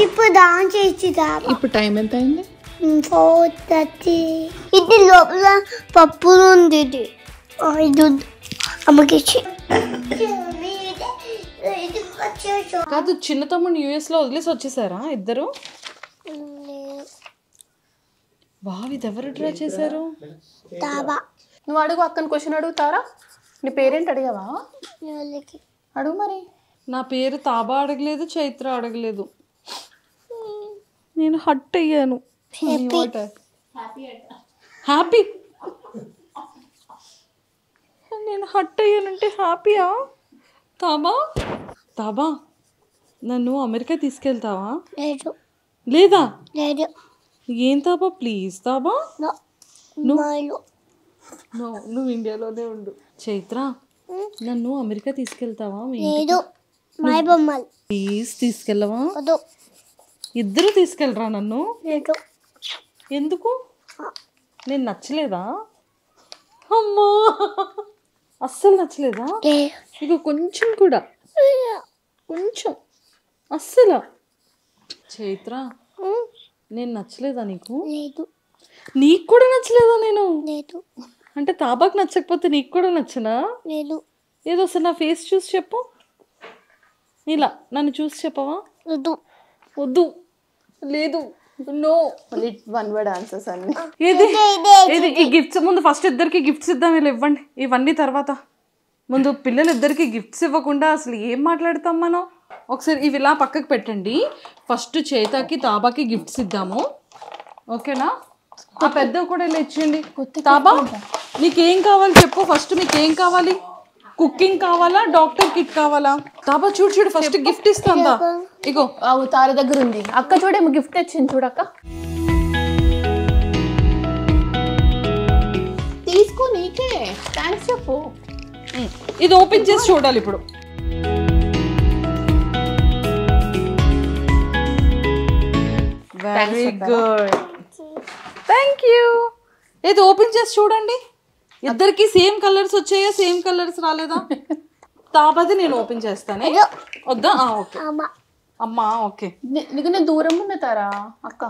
ఇప్పుడు డాన్స్ చేసిదా. ఇప్పుడు టైం ఎంత అయింది? 4:30. ఇది లోపల పప్పు ఉంది. ఇది అమ్మకి కాదు, చిన్న తమ్ముడు US లో వదిలేసి వచ్చేసారా ఇద్దరు? బావి ఎవరు డ్రా చేశారు? నువ్వు అడుగు, అక్కని క్వశ్చన్ అడుగుతారా? నీ పేరేంటి అడిగావా? అడుగు మరి. నా పేరు తాబా అడగలేదు, చైత్ర అడగలేదు. నేను హట్ అయ్యాను. హ్యాపీ. నేను హట్ అయ్యానంటే హ్యాపీయా? తాబా తాబా నన్ను అమెరికా తీసుకెళ్తావా? లేదా? ఏం తాబా, ప్లీజ్ తాబా. నువ్వు ఇండియాలోనే ఉండు. చైత్ర, నన్ను అమెరికా తీసుకెళ్తావా? ప్లీజ్ తీసుకెళ్ళవా? ఇద్దరు తీసుకెళ్ళరా నన్ను? ఎందుకు? నేను నచ్చలేదా? అమ్మా, అస్సలు నచ్చలేదా? ఇక కొంచెం కూడా, కొంచెం అస్సలు. చైత్ర, నేను నచ్చలేదా నీకు? నీకు కూడా నచ్చలేదా నేను? అంటే తాబాకు నచ్చకపోతే నీకు కూడా నచ్చనా? ఏదో సార్ నా ఫేస్ చూసి చెప్పు. ఇలా నన్ను చూసి చెప్పవా? వద్దు, లేదు, నో. వన్ వర్డ్ ఆన్సర్స్ అన్ని. ఏది ఈ గిఫ్ట్స్ ముందు ఫస్ట్ ఇద్దరికి గిఫ్ట్స్ ఇద్దాం. ఇలా ఇవ్వండి, ఇవన్నీ తర్వాత. ముందు పిల్లలు ఇద్దరికి గిఫ్ట్స్ ఇవ్వకుండా అసలు ఏం మాట్లాడతాం మనం? ఒకసారి ఇవి ఇలా పక్కకు పెట్టండి. ఫస్ట్ చేతకి తాబాకి గిఫ్ట్స్ ఇద్దాము, ఓకేనా? ఆ పెద్దవి కూడా ఇలా ఇచ్చేయండి. తాబా, నీకేం కావాలి చెప్పు ఫస్ట్. మీకేం కావాలి? కుకింగ్ కావాలా, డాక్టర్ కిట్ కావాలా? తాబా చూడు చూడు, ఫస్ట్ గిఫ్ట్ ఇస్తాందా. ఇగో తార దగ్గర ఉంది. అక్క చూడేమో గిఫ్ట్ తెచ్చింది, చూడక్క. తీసుకో, నీకే థ్యాంక్స్ చెప్పు. ఇది ఓపెన్ చేసి చూడాలి ఇప్పుడు. Very good, thank you. ఏది ఓపెన్ చేసి చూడండి. ఇద్దరికి సేమ్ కలర్స్ వచ్చాయా, సేమ్ కలర్స్ రాలేదా? తాపది నేను ఓపెన్ చేస్తానే. వద్దా? ఓకే అమ్మా, ఓకే. నీకు నేను దూరం ఉన్న తారా అక్క.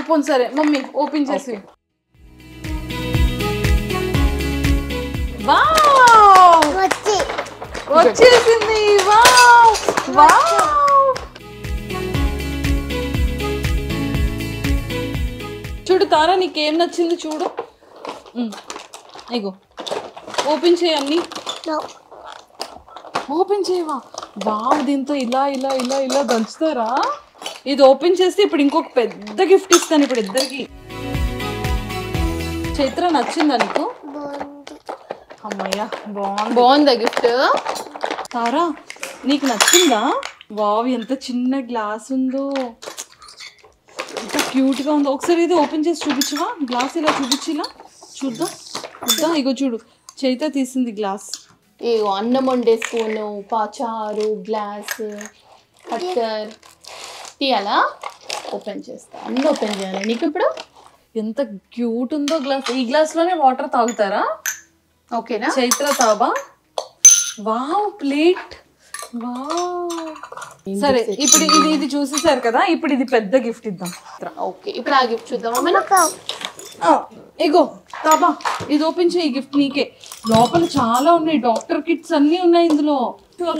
పోనీ సరే మమ్మీ, ఓపెన్ చేసి. వచ్చేసింది. వావ్ వావ్, చూడు తారా, నీకేం నచ్చింది చూడు. ఇగో ఓపెన్ చేయన్ని. ఓపెన్ చేయవా? వావ్, దీంతో ఇలా ఇలా ఇలా ఇలా దంచుతారా? ఇది ఓపెన్ చేస్తే ఇప్పుడు ఇంకొక పెద్ద గిఫ్ట్ ఇస్తాను ఇప్పుడు ఇద్దరికి. చైత్ర, నచ్చిందా నీకు? అమ్మయ్యా, బాగుందా గిఫ్ట్? తారా, నీకు నచ్చిందా? వావ్, ఎంత చిన్న గ్లాస్ ఉందో, ఎంత క్యూట్గా ఉందో. ఒకసారి ఇది ఓపెన్ చేసి చూపించవా? గ్లాస్ ఇలా చూపించి, ఇలా చూద్దాం. చూద్దాం, ఇగో చూడు, చైత్ర తీసింది గ్లాస్. ఏగో అన్నం వండే స్పూను, పాచారు, గ్లాస్, కట్టర్ తీయాలా? ఓపెన్ చేస్తా, అన్నీ ఓపెన్ చేయాలి నీకు ఇప్పుడు. ఎంత క్యూట్ ఉందో గ్లాస్. ఈ గ్లాస్లోనే వాటర్ తాగుతారా? ఓకేనా చైత్ర, తాబా. Wow, plate. వావ్, సరే ఇప్పుడు ఇది చూసేసారు కదా, ఇప్పుడు ఇది పెద్ద గిఫ్ట్ ఇద్దాం. ఓకే, ఇప్పుడు ఆ గిఫ్ట్ చూద్దామా? ఇగో తాబా, ఇది ఓపెన్ చేయి, గిఫ్ట్ నీకే. లోపల చాలా ఉన్నాయి, డాక్టర్ కిట్స్ అన్ని ఉన్నాయి ఇందులో.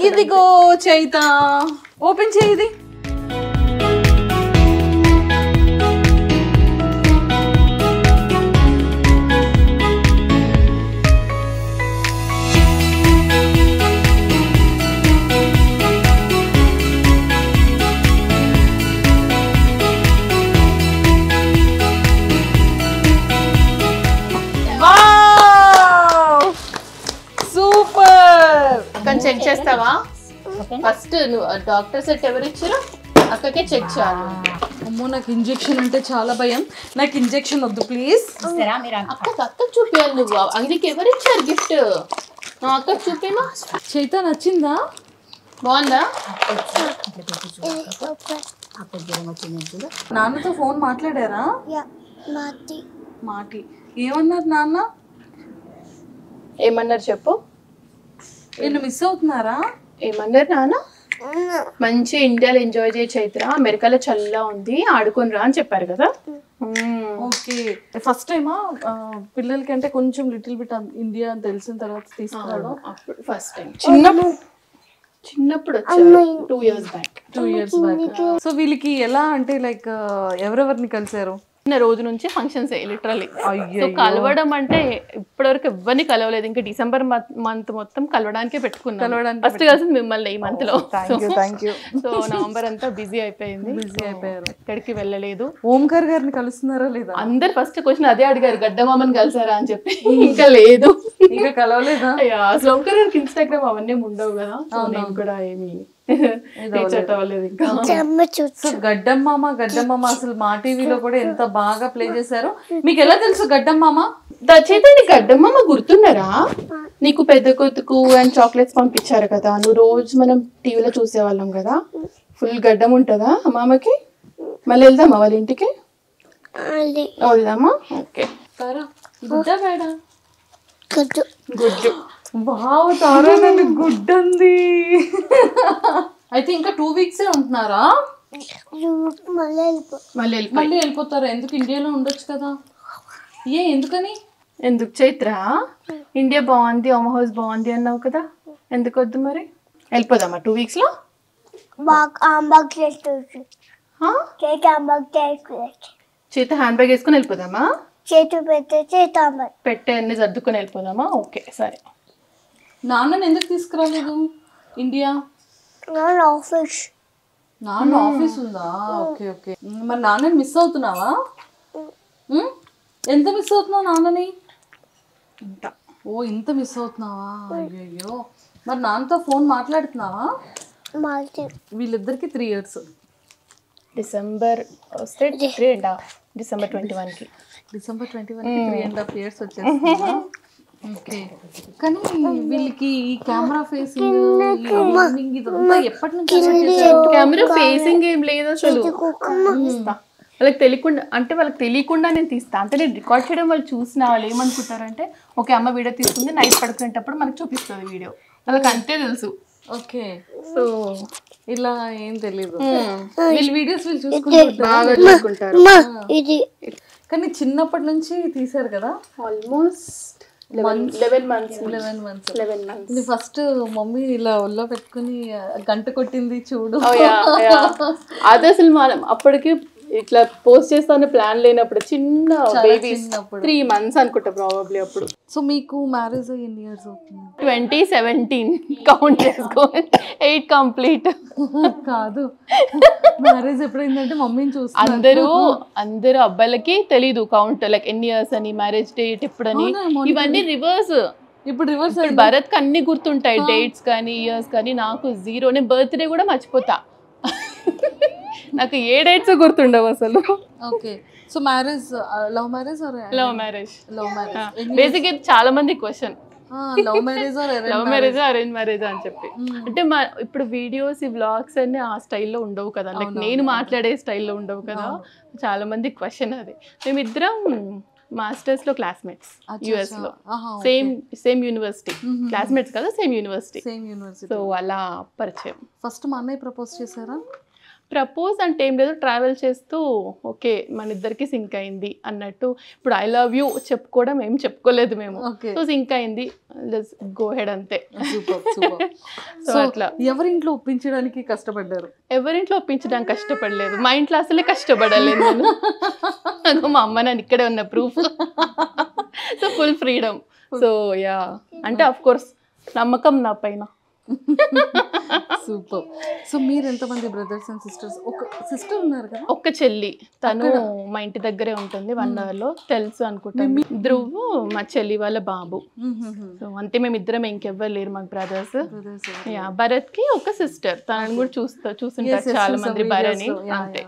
ఇదిగో చైత, ఓపెన్ చేయి ఇది. కొంచెం చెక్ చేస్తావా? ఫస్ట్ నువ్వు డాక్టర్ సెట్ ఎవరు ఇచ్చారో అక్కకే చెక్ చేయాలి. అమ్మో, నాకు ఇంజెక్షన్ అంటే చాలా భయం. నాకు ఇంజెక్షన్ వద్దు ప్లీజ్. అక్కకు చూపించాలి నువ్వు. అందుకే ఎవరు ఇచ్చారు గిఫ్ట్? అక్కకు చూపేమా. చైత, నచ్చిందా? బాగుందా? నాన్నతో ఫోన్ మాట్లాడారా? మాటి ఏమన్నారు నాన్న? ఏమన్నారు చెప్పు. వీళ్ళు మిస్ అవుతున్నారా? ఏమన్నారు నాన్న? మంచి ఇండియాలో ఎంజాయ్ చేయ చైత్ర, అమెరికాలో చల్లగా ఉంది, ఆడుకొని రా అని చెప్పారు కదా. ఓకే, ఫస్ట్ టైమా పిల్లలకి అంటే కొంచెం లిటిల్ బిట్ ఇండియా అని తెలిసిన తర్వాత తీసుకురావడం? అప్పుడు ఫస్ట్ టైం చిన్నప్పుడు వచ్చారు, 2 years బ్యాక్. సో వీళ్ళకి ఎలా అంటే లైక్ ఎవరెవరిని కలిసారు? రోజు నుంచి ఫంక్షన్స్ లిటరల్లీ. సో కలవడం అంటే ఇప్పటివరకు ఎవరిని కలవలేదు. ఇంకా డిసెంబర్ మంత్ మొత్తం కలవడానికే పెట్టుకున్నాను. ఫస్ట్ కలిసింది మిమ్మల్ని ఈ మంత్ లో. సో నవంబర్ అంతా బిజీ అయిపోయారు, ఎక్కడికి వెళ్ళలేదు. ఓంకార్ గారిని కలుస్తున్నారా లేదా? అందరు ఫస్ట్ క్వశ్చన్ అదే అడిగారు, గడ్డమామని కలిసారా అని చెప్పి. ఇంకా లేదు, ఇంకా కలవలేదా? అసలు ఓంకార్ గారికి ఇన్స్టాగ్రామ్ అవన్నీ ఉండవు కదా, నేను కూడా ఏమి గడ్డమ్మామ అసలు మా టీవీలో కూడా ఎంత బాగా ప్లే చేశారు. మీకు ఎలా తెలుసు గడ్డమ్మామ? దచేతండి, గడ్డమ్మ గుర్తున్నారా? నీకు పెద్ద కొతుకు అండ్ చాక్లెట్స్ పంపించారు కదా, నువ్వు రోజు మనం టీవీలో చూసేవాళ్ళం కదా. ఫుల్ గడ్డం ఉంటుందా అమ్మమ్మకి? మళ్ళీ వెళ్దామా వాళ్ళ ఇంటికి? వెళ్దామా? ఓకే. గుడ్డు. వావ్ తారా, గుడ్ ఉంది. అయితే ఇంకా 2 weeks ఉంటున్నారా? మళ్ళీ వెళ్ళిపోతారా? ఎందుకు, ఇండియాలో ఉండొచ్చు కదా. ఎందుకని? ఎందుకు చైత్ర? ఇండియా బాగుంది, హోమ్ హౌస్ బాగుంది అన్నావు కదా, ఎందుకు వద్దు మరి? వెళ్ళిపోదామా 2 weeks లో? చేత హ్యాండ్ బ్యాగ్ వేసుకుని వెళ్ళిపోదామా? పెట్టే అన్ని సర్దుకొని వెళ్ళిపోదామా? ఓకే సరే. నాన్నని ఎందుకు తీసుకురాలేదు ఇండియా? నాన్న ఆఫీస్ ఉందా? Okay okay. మరి నాన్నని మిస్ అవుతున్నావా? ఎంత మిస్ అవుతున్నావు నాన్నని? ఇంత మిస్ అవుతున్నావా? అయ్యో. మరి నాన్నతో ఫోన్ మాట్లాడుతున్నావా? వీళ్ళిద్దరికి 3 years. డిసెంబర్ వస్తే డిసెంబర్ 21కి. డిసెంబర్ 21కి 3.5 years వచ్చేస్తుందా? ఓకే. కానీ వీళ్ళకి ఈ కెమెరా ఫేసింగ్ ఇదంతా ఎప్పటి నుంచి? కెమెరా ఫేసింగ్ ఏం లేదు అసలు. వాళ్ళకి తెలియకుండా, అంటే వాళ్ళకి తెలియకుండా నేను తీస్తా. అంటే నేను రికార్డ్ చేయడం వాళ్ళు చూసిన వాళ్ళు ఏమనుకుంటారంటే, ఓకే అమ్మ వీడియో తీసుకుంది, నైట్ పడుకునేటప్పుడు మనకు చూపిస్తుంది వీడియో, వాళ్ళకి అంతే తెలుసు. ఓకే. సో ఇలా ఏం తెలీదు. వీళ్ళు వీడియోస్ వీళ్ళు చూసుకుంటారు. కానీ చిన్నప్పటి నుంచి తీసారు కదా, ఆల్మోస్ట్ 11 months. ఫస్ట్ మమ్మీ ఇలా ఒళ్ళో పెట్టుకుని గంట కొట్టింది చూడు. అది అసలు మనం అప్పటికి ఇట్లా పోస్ట్ చేస్తానే ప్లాన్ లేనప్పుడు, చిన్న బేబీ 3 months అనుకుంటా ప్రాబబ్లీ అప్పుడు. సో మీకు మ్యారేజ్ ఎన్ని ఇయర్స్ అవుతుంది? 2017 కౌంట్ చేసుకో, 8 కంప్లీట్ కాదు. మ్యారేజ్ ఎప్పుడైందంటే మమ్మీని చూస్తే అందరూ అబ్బాయిలకి తెలీదు కౌంట్, లైక్ ఎన్ని ఇయర్స్ అని, మ్యారేజ్ డేట్ ఎప్పుడని, ఇవన్నీ రివర్స్. ఇప్పుడు రివర్స్. భరత్ కి అన్ని గుర్తుంటాయి, డేట్స్ కానీ ఇయర్స్ కానీ. నాకు 0. నేను బర్త్డే కూడా మర్చిపోతా, నాకు ఏ డేట్స్ గుర్తుండవు అసలు. Okay. So marriage love marriage or love marriage? Love marriage. Basic చాలా మంది question, love marriage love marriage arrange marriage అని చెప్పి. అంటే ఇప్పుడు వీడియోస్, ఈ వ్లాగ్స్ అన్ని ఆ స్టైల్లో ఉండవు కదా, లైక్ నేను మాట్లాడే స్టైల్లో ఉండవు కదా. చాలా మంది క్వశ్చన్ అది. మేమిద్దరం మాస్టర్స్ లో క్లాస్మేట్స్, యుఎస్ లో, సేమ్ యూనివర్సిటీ. క్లాస్మేట్స్ కదా, సేమ్ యూనివర్సిటీ. సో అలా పరిచయం. ఫస్ట్ మా అన్నయ్య ప్రపోజ్ చేశారా? ప్రపోజ్ అంటే ఏం లేదు, ట్రావెల్ చేస్తూ ఓకే మన ఇద్దరికి సింక్ అయింది అన్నట్టు. ఇప్పుడు ఐ లవ్ యూ చెప్పుకోవడం ఏం చెప్పుకోలేదు మేము, సో సింక్ అయింది, గో హెడ్ అంతే. సో అట్లా. ఎవరింట్లో ఒప్పించడానికి కష్టపడ్డారు? ఎవరింట్లో ఒప్పించడానికి కష్టపడలేదు, మా ఇంట్లో అసలే కష్టపడలేదు నేను. మా అమ్మ నాన్న ఇక్కడే ఉన్న proof. So full freedom. So yeah, అంటే అఫ్ కోర్స్ నమ్మకం నా పైన. సూపర్. సో మీరు ఎంతమంది బ్రదర్స్ అండ్ సిస్టర్స్? ఒక సిస్టర్ ఉన్నారు కదా? ఒక్క చెల్లి, తను మా ఇంటి దగ్గరే ఉంటుంది, 1 hour లో. తెలుసు అనుకుంటా. ధ్రువ్ మా చెల్లి వాళ్ళ బాబు. సో అంతే, మేము ఇద్దరం, ఇంకెవ్వరు లేరు మాకు బ్రదర్స్. యా, భరత్ కి ఒక సిస్టర్, తనని కూడా చూస్తుంటారు చాలా మంది భరణి. అంతే,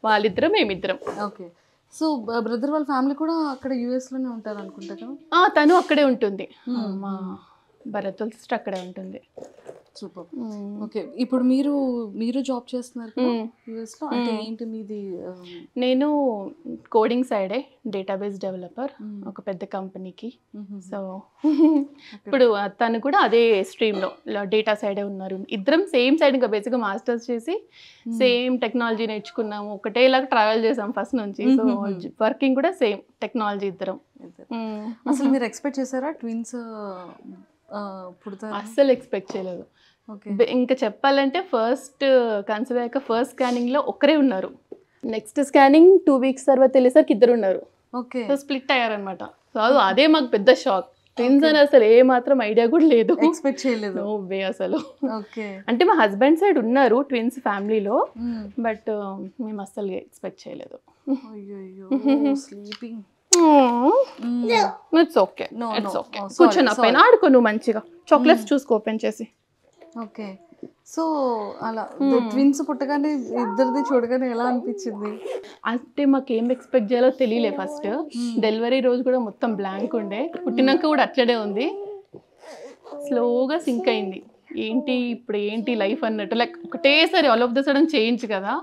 వాళ్ళిద్దరం మేమిద్దరం. ఓకే. సో బ్రదర్ వాళ్ళ ఫ్యామిలీ కూడా అక్కడ యుఎస్ లోనే ఉంటారు అనుకుంటా కదా? తను అక్కడే ఉంటుంది, మా భరత్ సిస్టర్ అక్కడే ఉంటుంది. సూపర్. ఓకే, ఇప్పుడు మీరు జాబ్ చేస్తున్నారు యూఎస్ లో, అంటే ఏంటి మీది? నేను కోడింగ్ సైడే, డేటాబేస్ డెవలపర్ ఒక పెద్ద కంపెనీకి. సో ఇప్పుడు తను కూడా అదే స్ట్రీమ్లో డేటా సైడే ఉన్నారు. ఇద్దరం సేమ్ సైడ్, ఇంకా బేసిక్గా మాస్టర్స్ చేసి సేమ్ టెక్నాలజీ నేర్చుకున్నాము, ఒకటేలాగా ట్రావెల్ చేసాం ఫస్ట్ నుంచి. సో వర్కింగ్ కూడా సేమ్ టెక్నాలజీ ఇద్దరం. అసలు మీరు ఎక్స్పెక్ట్ చేశారా ట్విన్స్ పుడతారు? అస్సలు ఎక్స్పెక్ట్ చేయలేదు. ఇంకా చెప్పాలంటే ఫస్ట్ కన్సీవ్ అయ్యాక ఫస్ట్ స్కానింగ్లో ఒక్కరే ఉన్నారు, నెక్స్ట్ స్కానింగ్ 2 weeks తర్వాత వెళ్ళేసరికి ఇద్దరు ఉన్నారు. ఓకే, సో స్ప్లిట్ అయ్యారనమాట. సో అదే మాకు పెద్ద షాక్. ట్విన్స్ అని అసలు ఏ మాత్రం ఐడియా కూడా లేదు, ఎక్స్పెక్ట్ చేయలేదు. నో వే అసలు. ఓకే, అంటే మా హస్బెండ్ సైడ్ ఉన్నారు ట్విన్స్ ఫ్యామిలీలో, బట్ మేము అస్సలు ఎక్స్పెక్ట్ చేయలేదు. Sleeping. It's okay, it's okay. కూర్చొని పైన ఆడుకో నువ్వు మంచిగా, చాక్లెట్స్ చూసుకో ఓపెన్ చేసి. ఓకే, సో అలా ట్విన్స్ పుట్టగానే ఇద్దరిది చూడగానే ఎలా అనిపించింది? అంటే మాకు ఏం ఎక్స్పెక్ట్ చేయాలో తెలియలే. ఫస్ట్ డెలివరీ రోజు కూడా మొత్తం బ్లాంక్ ఉండే, పుట్టినాక కూడా అట్లనే ఉంది. స్లోగా సింక్ అయింది, ఏంటి ఇప్పుడు ఏంటి లైఫ్ అన్నట్టు, లైక్ ఒకటేసారి all of the sudden change కదా.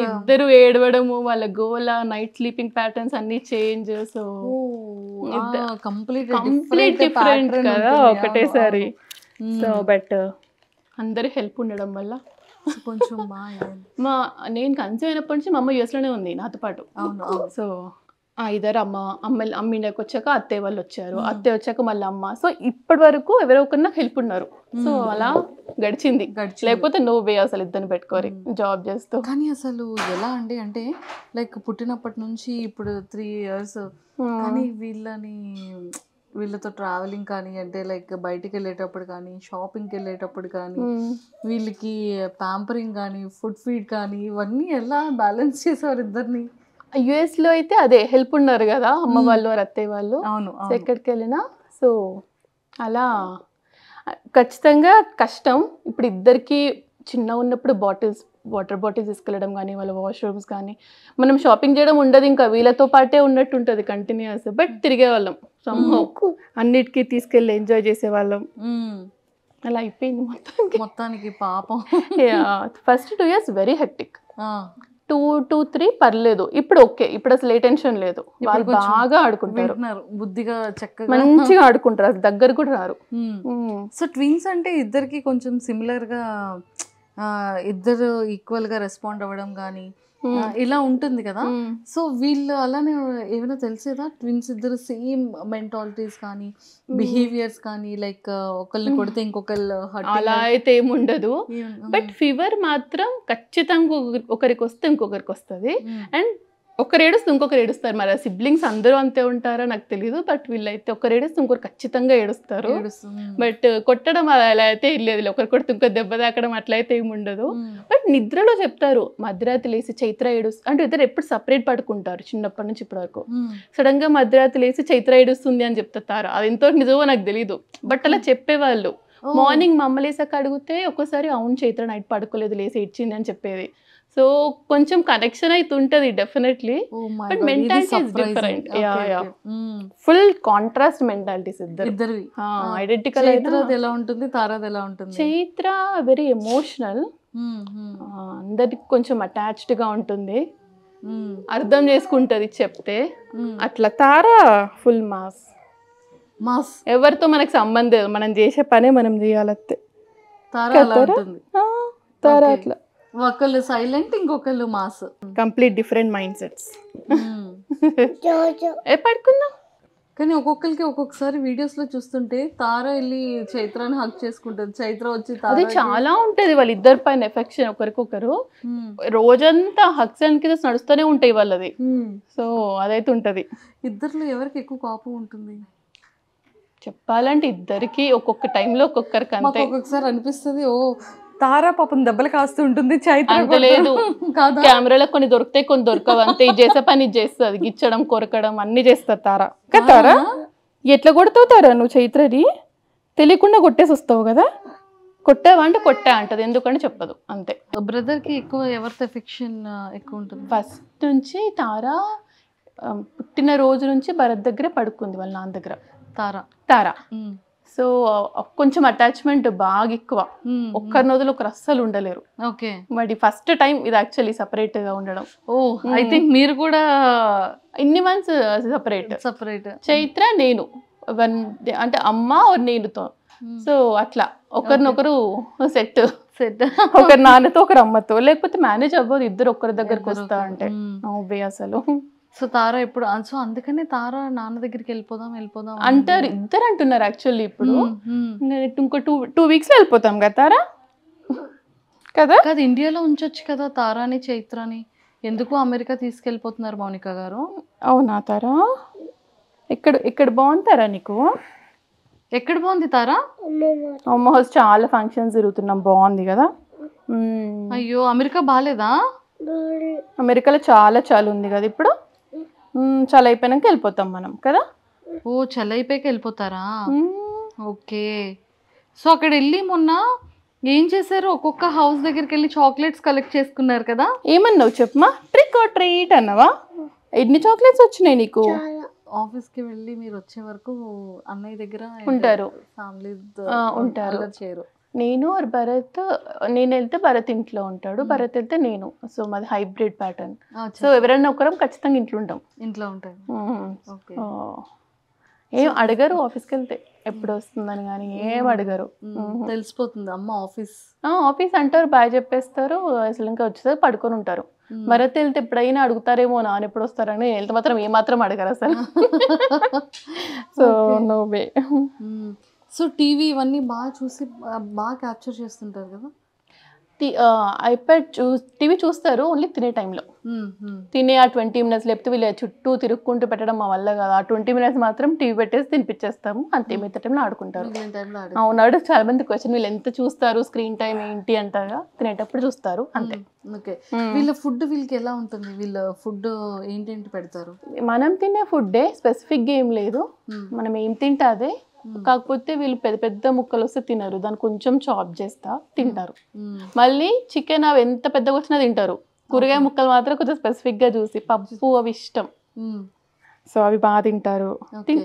ఇద్దరు ఏడవడము, వాళ్ళ గోల, నైట్ స్లీపింగ్ ప్యాటర్న్స్ అన్ని చేంజ్. సో కంప్లీట్ డిఫరెంట్ కదా ఒకటేసారి. సో బట్ అందరి హెల్ప్ ఉండడం వల్ల కొంచెం నేను కన్సీవ్ అయినప్పటి నుంచి మా అమ్మ యూఎస్లోనే ఉంది నాతో పాటు. సో ఇద్దరు అమ్మ ఇండియాకి వచ్చాక అత్తయ్య వాళ్ళు వచ్చారు, అత్తయ్య వచ్చాక మళ్ళీ అమ్మ. సో ఇప్పటి వరకు ఎవరో ఒకరు హెల్ప్ ఉన్నారు. సో అలా గడిచింది, లేకపోతే నో వే అసలు ఇద్దరిని పెట్టుకోరు జాబ్ చేస్తూ. కానీ అసలు ఎలా అండి, అంటే లైక్ పుట్టినప్పటి నుంచి ఇప్పుడు 3 years, కానీ వీళ్ళతో ట్రావెలింగ్ కానీ, అంటే లైక్ బయటికి వెళ్ళేటప్పుడు కానీ, షాపింగ్కి వెళ్ళేటప్పుడు కానీ, వీళ్ళకి ప్యాంపరింగ్ కానీ, ఫుడ్ ఫీడ్ కానీ, ఇవన్నీ ఎలా బ్యాలెన్స్ చేసేవారు ఇద్దరిని? యుఎస్లో అయితే అదే హెల్ప్ ఉన్నారు కదా అమ్మ వాళ్ళు, అత్తయ్య వాళ్ళు. అవును, ఎక్కడికి వెళ్ళినా. సో అలా ఖచ్చితంగా కష్టం. ఇప్పుడు ఇద్దరికి చిన్న ఉన్నప్పుడు వాటర్ బాటిల్స్ తీసుకెళ్ళడం కానీ, వాళ్ళ వాష్రూమ్స్ కానీ, మనం షాపింగ్ చేయడం ఉండదు, ఇంకా వీళ్ళతో పాటే ఉన్నట్టు ఉంటుంది కంటిన్యూస్. బట్ తిరిగే వాళ్ళం అన్నిటికీ తీసుకెళ్ళి ఎంజాయ్ చేసేవాళ్ళం. అలా అయిపోయింది మొత్తానికి పాపం. ఫస్ట్ 2 years వెరీ హెక్టిక్, 2-3 పర్లేదు. ఇప్పుడు ఓకే, ఇప్పుడు అసలు ఏ టెన్షన్ లేదు. వాళ్ళు బాగా ఆడుకుంటారు, బుద్ధిగా చక్కగా మంచిగా ఆడుకుంటారు, అసలు దగ్గర కూడా రారు. సో ట్విన్స్ అంటే ఇద్దరికి కొంచెం సిమిలర్ గా, ఇద్దరు ఈక్వల్ గా రెస్పాండ్ అవ్వడం కానీ ఇలా ఉంటుంది కదా. సో వీళ్ళు అలానే ఏమైనా తెలిసేదా ట్విన్స్ ఇద్దరు సేమ్ మెంటాలిటీస్ కానీ, బిహేవియర్స్ కానీ, లైక్ ఒకళ్ళని కొడితే ఇంకొకళ్ళు అలా అయితే ఏముండదు. బట్ ఫీవర్ మాత్రం ఖచ్చితంగా ఒకరికి వస్తే ఇంకొకరికి వస్తుంది, అండ్ ఒకరు ఏడుస్తే ఇంకొకరు ఏడుస్తారు. మరి సిబ్లింగ్స్ అందరూ అంతే ఉంటారా నాకు తెలియదు, బట్ వీళ్ళైతే ఒకరు ఏడుస్తే ఇంకొకరు ఖచ్చితంగా ఏడుస్తారు. బట్ కొట్టడం అలా అయితే లేదు, ఒకరు కొడితే ఇంకొక దెబ్బ తాకడం అట్లా అయితే ఏమి ఉండదు. బట్ నిద్రలో చెప్తారు మధ్యరాత్రి లేసి చైత్ర ఏడుస్తుంది అంటే, ఇద్దరు ఎప్పుడు సపరేట్ పడుకుంటారు చిన్నప్పటి నుంచి ఇప్పటి వరకు. సడన్ గా మధ్యరాత్రి లేసి చైత్ర ఏడుస్తుంది అని చెప్తారు, అది ఎంతో నిజమో నాకు తెలీదు, బట్ అలా చెప్పేవాళ్ళు. మార్నింగ్ మా అమ్మ లేసాక అడిగితే ఒక్కోసారి అవును చైత్ర నైట్ పడుకోలేదు లేసి ఇచ్చింది అని చెప్పేది. సో కొంచెం కనెక్షన్ అయితే ఉంటుంది definitely, but mentality is different. Full contrast mentalities ఇద్దరు. ఐడెంటికల్ ఎలా ఉంటుంది, తారాది ఎలా ఉంటుంది? చైత్ర వెరీ ఎమోషనల్, అందరికి కొంచెం అటాచ్డ్ గా ఉంటుంది, అర్థం చేసుకుంటది చెప్తే. అట్లా తారా ఫుల్ మాస్. ఎవరితో మనకు సంబంధం, మనం చేసే పనే మనం చేయాలంతే. తారా అట్లా ఒకళ్ళు సైలెంట్, ఇంకొకళ్ళు mass, complete different mind sets. పడుకున్నా కానీ ఒక్కొక్కసారి వీడియోస్ లో చూస్తుంటే తార వెళ్ళి చైత్రాన్ని హక్ చేసుకుంటది, చైత్ర వచ్చి అది చాలా ఉంటది వాళ్ళిద్దరి పైన ఎఫెక్షన్ ఒకరికొకరు. రోజంతా హక్స్ అండ్ కిసెస్ నడుస్తూనే ఉంటాయి వాళ్ళది. సో అదైతే ఉంటది. ఇద్దరిలో ఎవరికి ఎక్కువ కోపం ఉంటుంది? చెప్పాలంటే ఇద్దరికి ఒక్కొక్క టైంలో ఒక్కొక్కరికి అంతే. ఒక్కొక్కసారి అనిపిస్తుంది ఓ తారా పాపం దెబ్బలు కాస్తూ ఉంటుంది, చైత్ర అంత లేదు. కెమెరాలో కొన్ని దొరుకుతాయి, కొన్ని దొరకవు అంతే. ఇది చేసే పని ఇది చేస్తుంది, గిచ్చడం కొరకడం అన్ని చేస్తారు తారా. తారా ఎట్లా కొడతావు తారా నువ్వు చైత్రని? తెలియకుండా కొట్టేసి వస్తావు కదా, కొట్టావా అంటే కొట్టా అంటది, ఎందుకంటే చెప్పదు అంతే. బ్రదర్ కి ఎక్కువ ఎవరితో ఎఫెక్షన్ ఎక్కువ ఉంటుంది? ఫస్ట్ నుంచి తారా పుట్టిన రోజు నుంచి భరత్ దగ్గరే పడుకుంది, వాళ్ళ నాన్న దగ్గర. తారా సో కొంచెం అటాచ్మెంట్ బాగా ఎక్కువ, ఒక్కరిని వదిలి ఒకరు అస్సలు ఉండలేరు. ఓకే. మరి ఫస్ట్ టైం ఇది యాక్చువల్లీ సపరేట్ గా ఉండడం. ఓ ఐ థింక్ మీరు కూడా ఇన్ని మంత్స్ సపరేట్. చైత్ర నేను అంటే అమ్మ నేనుతో, సో అట్లా ఒకరినొకరు సెట్ ఒకరి నాన్నతో ఒకరు అమ్మతో, లేకపోతే మేనేజ్ అవ్వదు ఇద్దరు ఒక్కరి దగ్గరకు వస్తా అంటే అసలు. సో తారా ఇప్పుడు సో అందుకనే తారా నాన్న దగ్గరికి వెళ్ళిపోదాం అంటారు, ఇద్దరు అంటున్నారు యాక్చువల్లీ. ఇప్పుడు ఇంకో 2 weeks లో వెళ్ళిపోతాం కదా తారా, కదా కాదు ఇండియాలో ఉంచొచ్చు కదా తారాని చైత్రాని, ఎందుకు అమెరికా తీసుకెళ్ళిపోతున్నారు మౌనిక గారు? అవునా తారా, ఇక్కడ బాగుంటారా నీకు? ఎక్కడ బాగుంది తారా? అమ్మ హౌస్ చాలా ఫంక్షన్స్ తిరుగుతున్నాం, బాగుంది కదా. అయ్యో అమెరికా బాగాలేదా? అమెరికాలో చాలా ఉంది కదా ఇప్పుడు, చాలా అయిపోయినాక వెళ్ళిపోతాం మనం కదా. ఓ చలి అయిపోయాక వెళ్ళిపోతారా? ఓకే. సో అక్కడ వెళ్ళి మొన్న ఏం చేశారు? ఒక్కొక్క హౌస్ దగ్గరికి వెళ్ళి చాక్లెట్స్ కలెక్ట్ చేసుకున్నారు కదా. ఏమన్నావు చెప్పమా? ట్రిక్ ఆర్ ట్రీట్ అన్నావా? ఎన్ని చాక్లెట్స్ వచ్చినాయి నీకు? ఆఫీస్కి వెళ్ళి మీరు వచ్చే వరకు అన్నయ్య దగ్గర ఉంటారు, ఫ్యామిలీ ఉంటారు. చేయరు. నేను భరత్, నేను వెళ్తే భరత్ ఇంట్లో ఉంటాడు, భరత్ వెళ్తే నేను. సో మాది హైబ్రిడ్ ప్యాటర్న్. సో ఎవరైనా ఒకరం ఖచ్చితంగా ఇంట్లో ఉంటాం. ఏం అడగరు ఆఫీస్కి వెళ్తే ఎప్పుడు వస్తుందని, కానీ ఏం అడగరు. తెలిసిపోతుంది అమ్మ ఆఫీస్ అంటారు, బాయ్ చెప్పేస్తారు, అసలు ఇంకా వచ్చేసరికి పడుకొని ఉంటారు. భరత్ వెళ్తే ఎప్పుడైనా అడుగుతారేమో నాన్న ఎప్పుడు వస్తారని, వెళ్తే మాత్రం ఏమాత్రం అడగరు అసలు. So no way. So TV ఇవన్నీ బాగా చూసి బాగా క్యాప్చర్ చేస్తుంటారు కదా. ఐప్యాడ్ టీవీ చూస్తారు ఓన్లీ తినే టైంలో. తినే ఆ 20 minutes, లేకపోతే వీళ్ళు చుట్టూ తిరుక్కుంటూ పెట్టడం మా వల్ల కదా. ఆ 20 minutes మాత్రం టీవీ పెట్టేసి తినిపించేస్తాము అంతే, మిగతా టైంలో ఆడుకుంటారు. అవునాడు చాలా మంది క్వశ్చన్, వీళ్ళు ఎంత చూస్తారు, స్క్రీన్ టైం ఏంటి అంటారా, తినేటప్పుడు చూస్తారు అంతే. ఓకే. వీళ్ళ ఫుడ్ వీళ్ళకి ఎలా ఉంటుంది? వీళ్ళ ఫుడ్ ఏంటేంటి పెడతారు? మనం తినే ఫుడ్డే, స్పెసిఫిక్గా ఏం లేదు, మనం ఏం తింటే అదే. కాకపోతే వీళ్ళు పెద్ద పెద్ద ముక్కలు వస్తే తినరు, దాన్ని కొంచెం చాప్ చేస్తా తింటారు. మళ్ళీ చికెన్ అవి ఎంత పెద్దగా వచ్చినా తింటారు, కూరగాయ ముక్కలు మాత్రం కొంచెం స్పెసిఫిక్ గా చూసి. పప్పు అవి ఇష్టం, సో అవి బాగా తింటారు.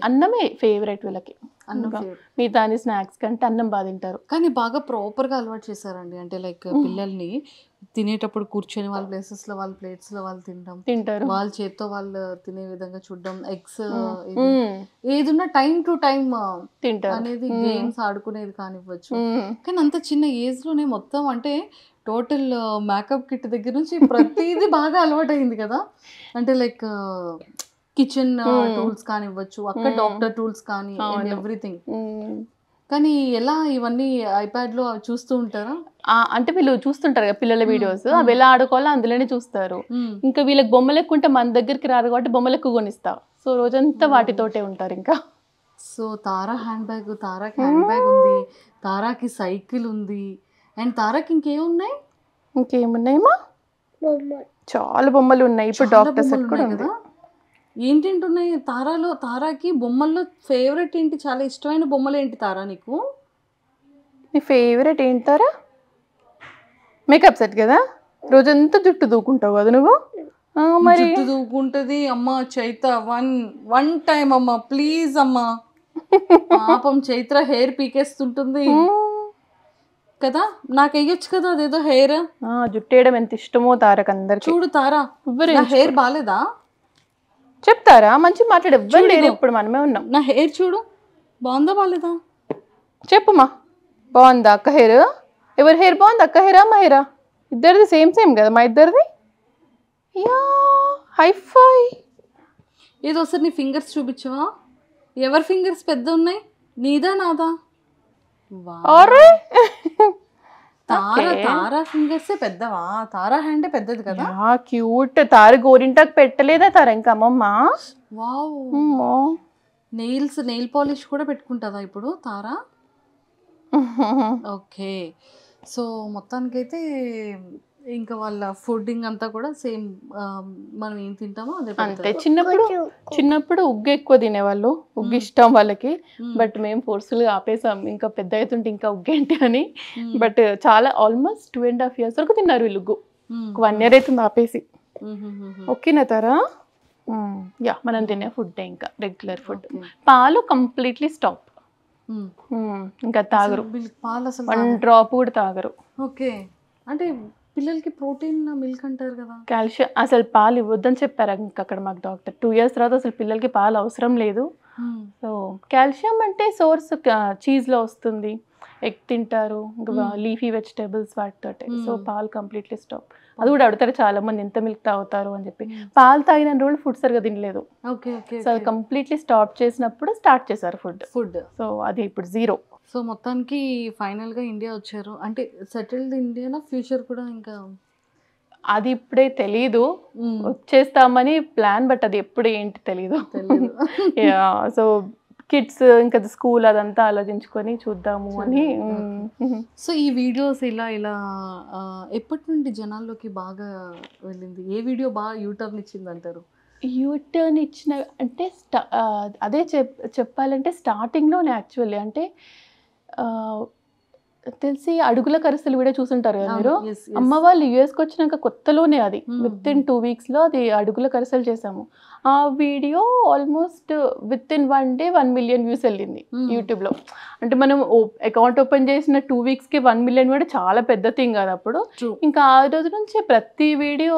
అన్నమే ఫేవరెట్ వీళ్ళకి, మిగతా స్నాక్స్ కంటే అన్నం బాగా తింటారు. కానీ బాగా ప్రాపర్గా అలవాటు చేశారండి, అంటే లైక్ పిల్లల్ని తినేటప్పుడు కూర్చొని వాళ్ళ ప్లేసెస్ లో వాళ్ళ ప్లేట్స్ లో వాళ్ళు తింటారు, వాళ్ళ చేత్తో వాళ్ళు తినే విధంగా చూడడం, ఎగ్స్ ఏదున్నా టైం టు టైం తింటారు అనేది, గేమ్స్ ఆడుకునేది కానివ్వచ్చు. కానీ అంత చిన్న ఏజ్ లోనే మొత్తం అంటే టోటల్ మేకప్ కిట్ దగ్గర నుంచి ప్రతిదీ బాగా అలవాటు అయింది కదా. అంటే లైక్ కిచెన్ టూల్స్ కానివ్వచ్చు, అక్కడ డాక్టర్ టూల్స్ కానీ, ఎవ్రీథింగ్. కానీ ఎలా ఇవన్నీ ఐప్యాడ్ లో చూస్తూ ఉంటారా? అంటే వీళ్ళు చూస్తుంటారు కదా పిల్లల వీడియోస్, అవి ఎలా ఆడుకోవాలో అందులోనే చూస్తారు. ఇంకా వీళ్ళకి బొమ్మలు ఎక్కువ ఉంటే మన దగ్గరికి రారు కాబట్టి బొమ్మలు ఎక్కువ కొనిస్తా, సో రోజంతా వాటితోటే ఉంటారు ఇంకా. సో తారా హ్యాండ్ బ్యాగ్, తారాకి హ్యాండ్ బ్యాగ్ ఉంది, తారాకి సైకిల్ ఉంది, అండ్ తారాకి ఇంకేమున్నాయి? ఇంకేమున్నాయమ్మా? చాలా బొమ్మలు ఉన్నాయి. ఇప్పుడు డాక్టర్ సెట్ కూడా ఉంది. ఏంటేంటి ఉన్నాయి తారాలో? తారాకి బొమ్మల్లో ఫేవరెట్ ఏంటి? చాలా ఇష్టమైన బొమ్మలు ఏంటి తారా నీకు? నీ ఫేవరెట్ ఏంటి తారా? మేకప్ సెట్ కదా, రోజంతా జుట్టు దూకుంటావు కదా నువ్వు. మరి జుట్టు దూకుంటది అమ్మ చైత్ర. వన్ టైం అమ్మా ప్లీజ్ అమ్మా, పాపం చైత్ర హెయిర్ పీకేస్తుంటుంది కదా, నాకు వేయొచ్చు కదా అదేదో హెయిర్. జుట్టు వేయడం ఎంత ఇష్టమో తారకు అందరికి. చూడు తారా, హెయిర్ బాగాలేదా చెప్తారా? మంచి మాట్లాడు, ఎవ్వరు లేరు, ఇప్పుడు మనమే ఉన్నాం. నా హెయిర్ చూడు, బాగుందా బాగాలేదా చెప్పుమా. బాగుందా అక్క హెయిర్? ఎవరి హెయిర్ బాగుంది, అక్క హెయిరా మా హెయిరా? ఇద్దరిది సేమ్ కదా మా ఇద్దరిది. Yeah hi fi. ఏదో ఒకసారి నీ ఫింగర్స్ చూపించవా? ఎవరి ఫింగర్స్ పెద్ద ఉన్నాయి, నీదా నాదా? తారా ఫింగర్స్ పెద్దవా? తారా హ్యాండ్ పెద్దది కదా. క్యూట్. తార గోరింటాకు పెట్టలేదా తారా ఇంకా అమ్మమ్మ? వావ్. నెయిల్ పాలిష్ కూడా పెట్టుకుంటుందా ఇప్పుడు తారా? ఓకే. సో మొత్తానికైతే ఇంకా వాళ్ళ ఫుడ్డింగ్ అంతా కూడా సేమ్, మనం ఏం తింటామో అదే అంతే. చిన్నప్పుడు ఉగ్గు ఎక్కువ తినేవాళ్ళు, ఉగ్గు ఇష్టం వాళ్ళకి. బట్ మేము ఫోర్స్ఫుల్ గా ఆపేసాం, ఇంకా పెద్ద అవుతుంటే ఇంకా ఉగ్గు ఏంటి అని. బట్ చాలా ఆల్మోస్ట్ 2.5 years వరకు తిన్నారు వీళ్ళు ఉగ్గు. 1 year అవుతుంది ఆపేసి. ఓకేనా తారా? యా మనం తినే ఫుడ్ ఇంకా రెగ్యులర్ ఫుడ్. పాలు కంప్లీట్లీ స్టాప్. ఇంకా తాగరు, పాలు అసలు 1 డ్రాప్ కూడా తాగరు. ఓకే, అంటే పిల్లలకి ప్రోటీన్ మిల్క్ అంటారు కదా, కాల్షియం అసలు పాలు ఇవ్వద్దని చెప్పారు ఇంకా అక్కడ మాకు డాక్టర్. 2 years తర్వాత అసలు పిల్లలకి పాలు అవసరం లేదు. సో కాల్షియం అంటే సోర్స్ చీజ్లో వస్తుంది, ఎగ్ తింటారు, ఇంకా లీఫీ వెజిటేబుల్స్ వాటితో. సో పాలు కంప్లీట్లీ స్టాప్. అది కూడా అడుగుతారు చాలా మంది ఎంత మిల్క్ తాగుతారు అని చెప్పి. పాలు తాగిన రోజులు ఫుడ్ సరిగా తినలేదు. సో అది కంప్లీట్లీ స్టాప్ చేసినప్పుడు స్టార్ట్ చేశారు ఫుడ్. సో అది ఇప్పుడు 0. సో మొత్తానికి ఫైనల్గా ఇండియా వచ్చారు అంటే సెటిల్డ్ ఇండియానా ఫ్యూచర్ కూడా ఇంకా అది ఇప్పుడే తెలీదు, వచ్చేస్తామని ప్లాన్, బట్ అది ఎప్పుడు ఏంటి తెలీదు. సో కిడ్స్ ఇంకా స్కూల్ అదంతా ఆలోచించుకొని చూద్దాము అని. సో ఈ వీడియోస్ ఇలా ఎప్పటి నుండి జనాల్లోకి బాగా వెళ్ళింది? ఏ వీడియో బాగా యూటర్న్ ఇచ్చింది అంటారు? యూటర్న్ ఇచ్చిన అంటే అదే చెప్పాలంటే స్టార్టింగ్లోనే యాక్చువల్లీ అంటే తెలిసి అడుగుల కరిసెలు వీడియో చూసుంటారు కదా మీరు. అమ్మ వాళ్ళు యుఎస్కి వచ్చినాక కొత్తలోనే అది వితిన్ 2 weeksలో అది అడుగుల కరిసెలు చేసాము. ఆ video almost within 1 day 1 million views వెళ్ళింది యూట్యూబ్లో. అంటే మనం అకౌంట్ ఓపెన్ చేసిన 2 weeksకి 1 million కూడా చాలా పెద్ద థింగ్ కదా అప్పుడు. ఇంకా ఆ రోజు నుంచి ప్రతి వీడియో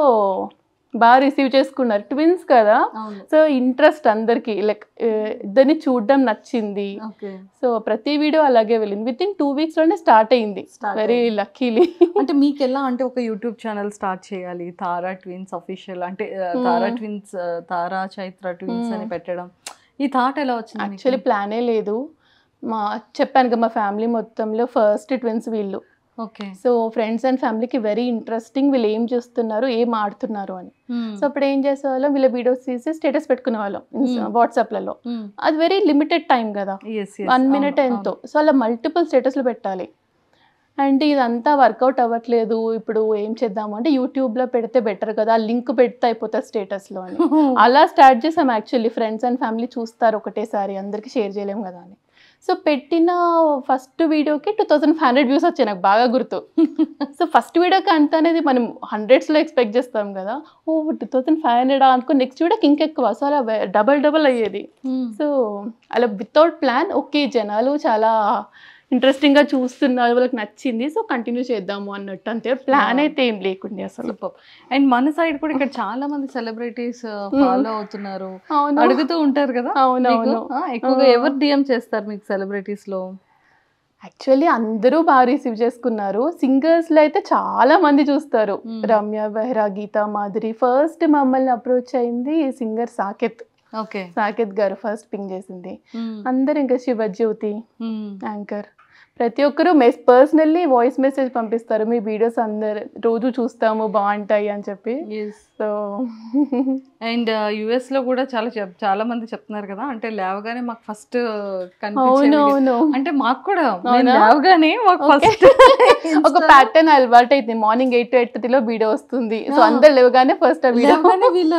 బాగా రిసీవ్ చేసుకున్నారు, ట్విన్స్ కదా. సో ఇంట్రెస్ట్ అందరికి, లైక్ ఇద్దరిని చూడడం నచ్చింది. సో ప్రతి వీడియో అలాగే వెళ్ళింది. వితిన్ 2 weeksలోనే స్టార్ట్ అయింది, వెరీ లక్కీలీ. అంటే మీకు ఎలా అంటే ఒక యూట్యూబ్ ఛానల్ స్టార్ట్ చేయాలి, తారా ట్విన్స్ అఫీషియల్ అంటే తారా ట్విన్స్, తారా చైత్ర ట్విన్స్ అని పెట్టడం, ఈ థాట్ ఎలా వచ్చింది? యాక్చువల్లీ ప్లానే లేదు. చెప్పాను కదా మా ఫ్యామిలీ మొత్తంలో ఫస్ట్ ట్విన్స్ వీళ్ళు. ఓకే. సో ఫ్రెండ్స్ అండ్ ఫ్యామిలీకి వెరీ ఇంట్రెస్టింగ్, వీళ్ళు ఏం చేస్తున్నారు, ఏం ఆడుతున్నారు అని. సో అప్పుడు ఏం చేసేవాళ్ళం, వీళ్ళ వీడియోస్ తీసి స్టేటస్ పెట్టుకునే వాళ్ళం వాట్సాప్లలో. అది వెరీ లిమిటెడ్ టైం కదా, 1 minute ఎంతో. సో అలా మల్టిపుల్ స్టేటస్లు పెట్టాలి. అండ్ ఇదంతా వర్కౌట్ అవ్వట్లేదు, ఇప్పుడు ఏం చేద్దాము అంటే యూట్యూబ్లో పెడితే బెటర్ కదా, లింక్ పెడితే అయిపోతుంది స్టేటస్లో అని. అలా స్టార్ట్ చేసాం యాక్చువల్లీ. ఫ్రెండ్స్ అండ్ ఫ్యామిలీ చూస్తారు ఒకటేసారి, అందరికీ షేర్ చేయలేము కదా అని. సో పెట్టిన ఫస్ట్ వీడియోకి 2500 views వచ్చాయి, నాకు బాగా గుర్తు. సో ఫస్ట్ వీడియోకి అంత అనేది మనం 100sలో ఎక్స్పెక్ట్ చేస్తాం కదా, 2500 అనుకో. నెక్స్ట్ వీడియోకి ఇంకెక్కువ, సో అలా డబల్ అయ్యేది. సో అలా వితౌట్ ప్లాన్, ఓకే జనాలు చాలా ఇంట్రెస్టింగ్గా చూస్తున్నారు, వాళ్ళకి నచ్చింది, సో కంటిన్యూ చేద్దాము అన్నట్టు, అంతే. ప్లాన్ అయితే ఏం లేకుండే అసలు. అండ్ మన సైడ్ కూడా ఇక్కడ చాలా మంది సెలబ్రిటీస్ ఫాలో అవుతున్నారు, అడుగుతూ ఉంటారు కదా. అవునవును. ఎక్కువగా ఎవరు డిఎం చేస్తారు మీకు సెలబ్రిటీస్ లో? యాక్చువల్లీ అందరూ బాగా రిసీవ్ చేసుకున్నారు. సింగర్స్లో అయితే చాలా మంది చూస్తారు, రమ్య బెహ్రా, గీతా మాధురి. ఫస్ట్ మమ్మల్ని అప్రోచ్ అయింది సింగర్ సాకేత్. సాకేత్ గారు ఫస్ట్ పింగ్ చేసింది. అందరు ఇంకా శివజ్యోతి యాంకర్, ప్రతి ఒక్కరు పర్సనల్లీ వాయిస్ మెసేజ్ పంపిస్తారు, మీ వీడియోస్ అందరు రోజు చూస్తాము బాగుంటాయి అని చెప్పి. సో అండ్ యుఎస్ లో కూడా చాలా మంది చెప్తున్నారు కదా, అంటే లేవగానే మాకు ఫస్ట్ అంటే మాకు కూడా లేవగానే మాకు ఫస్ట్ ఒక ప్యాటర్న్ అలవాటు అయితే మార్నింగ్ 8 to 8:30 వీడియో వస్తుంది. సో అందరు లేవగానే ఫస్ట్ వీళ్ళ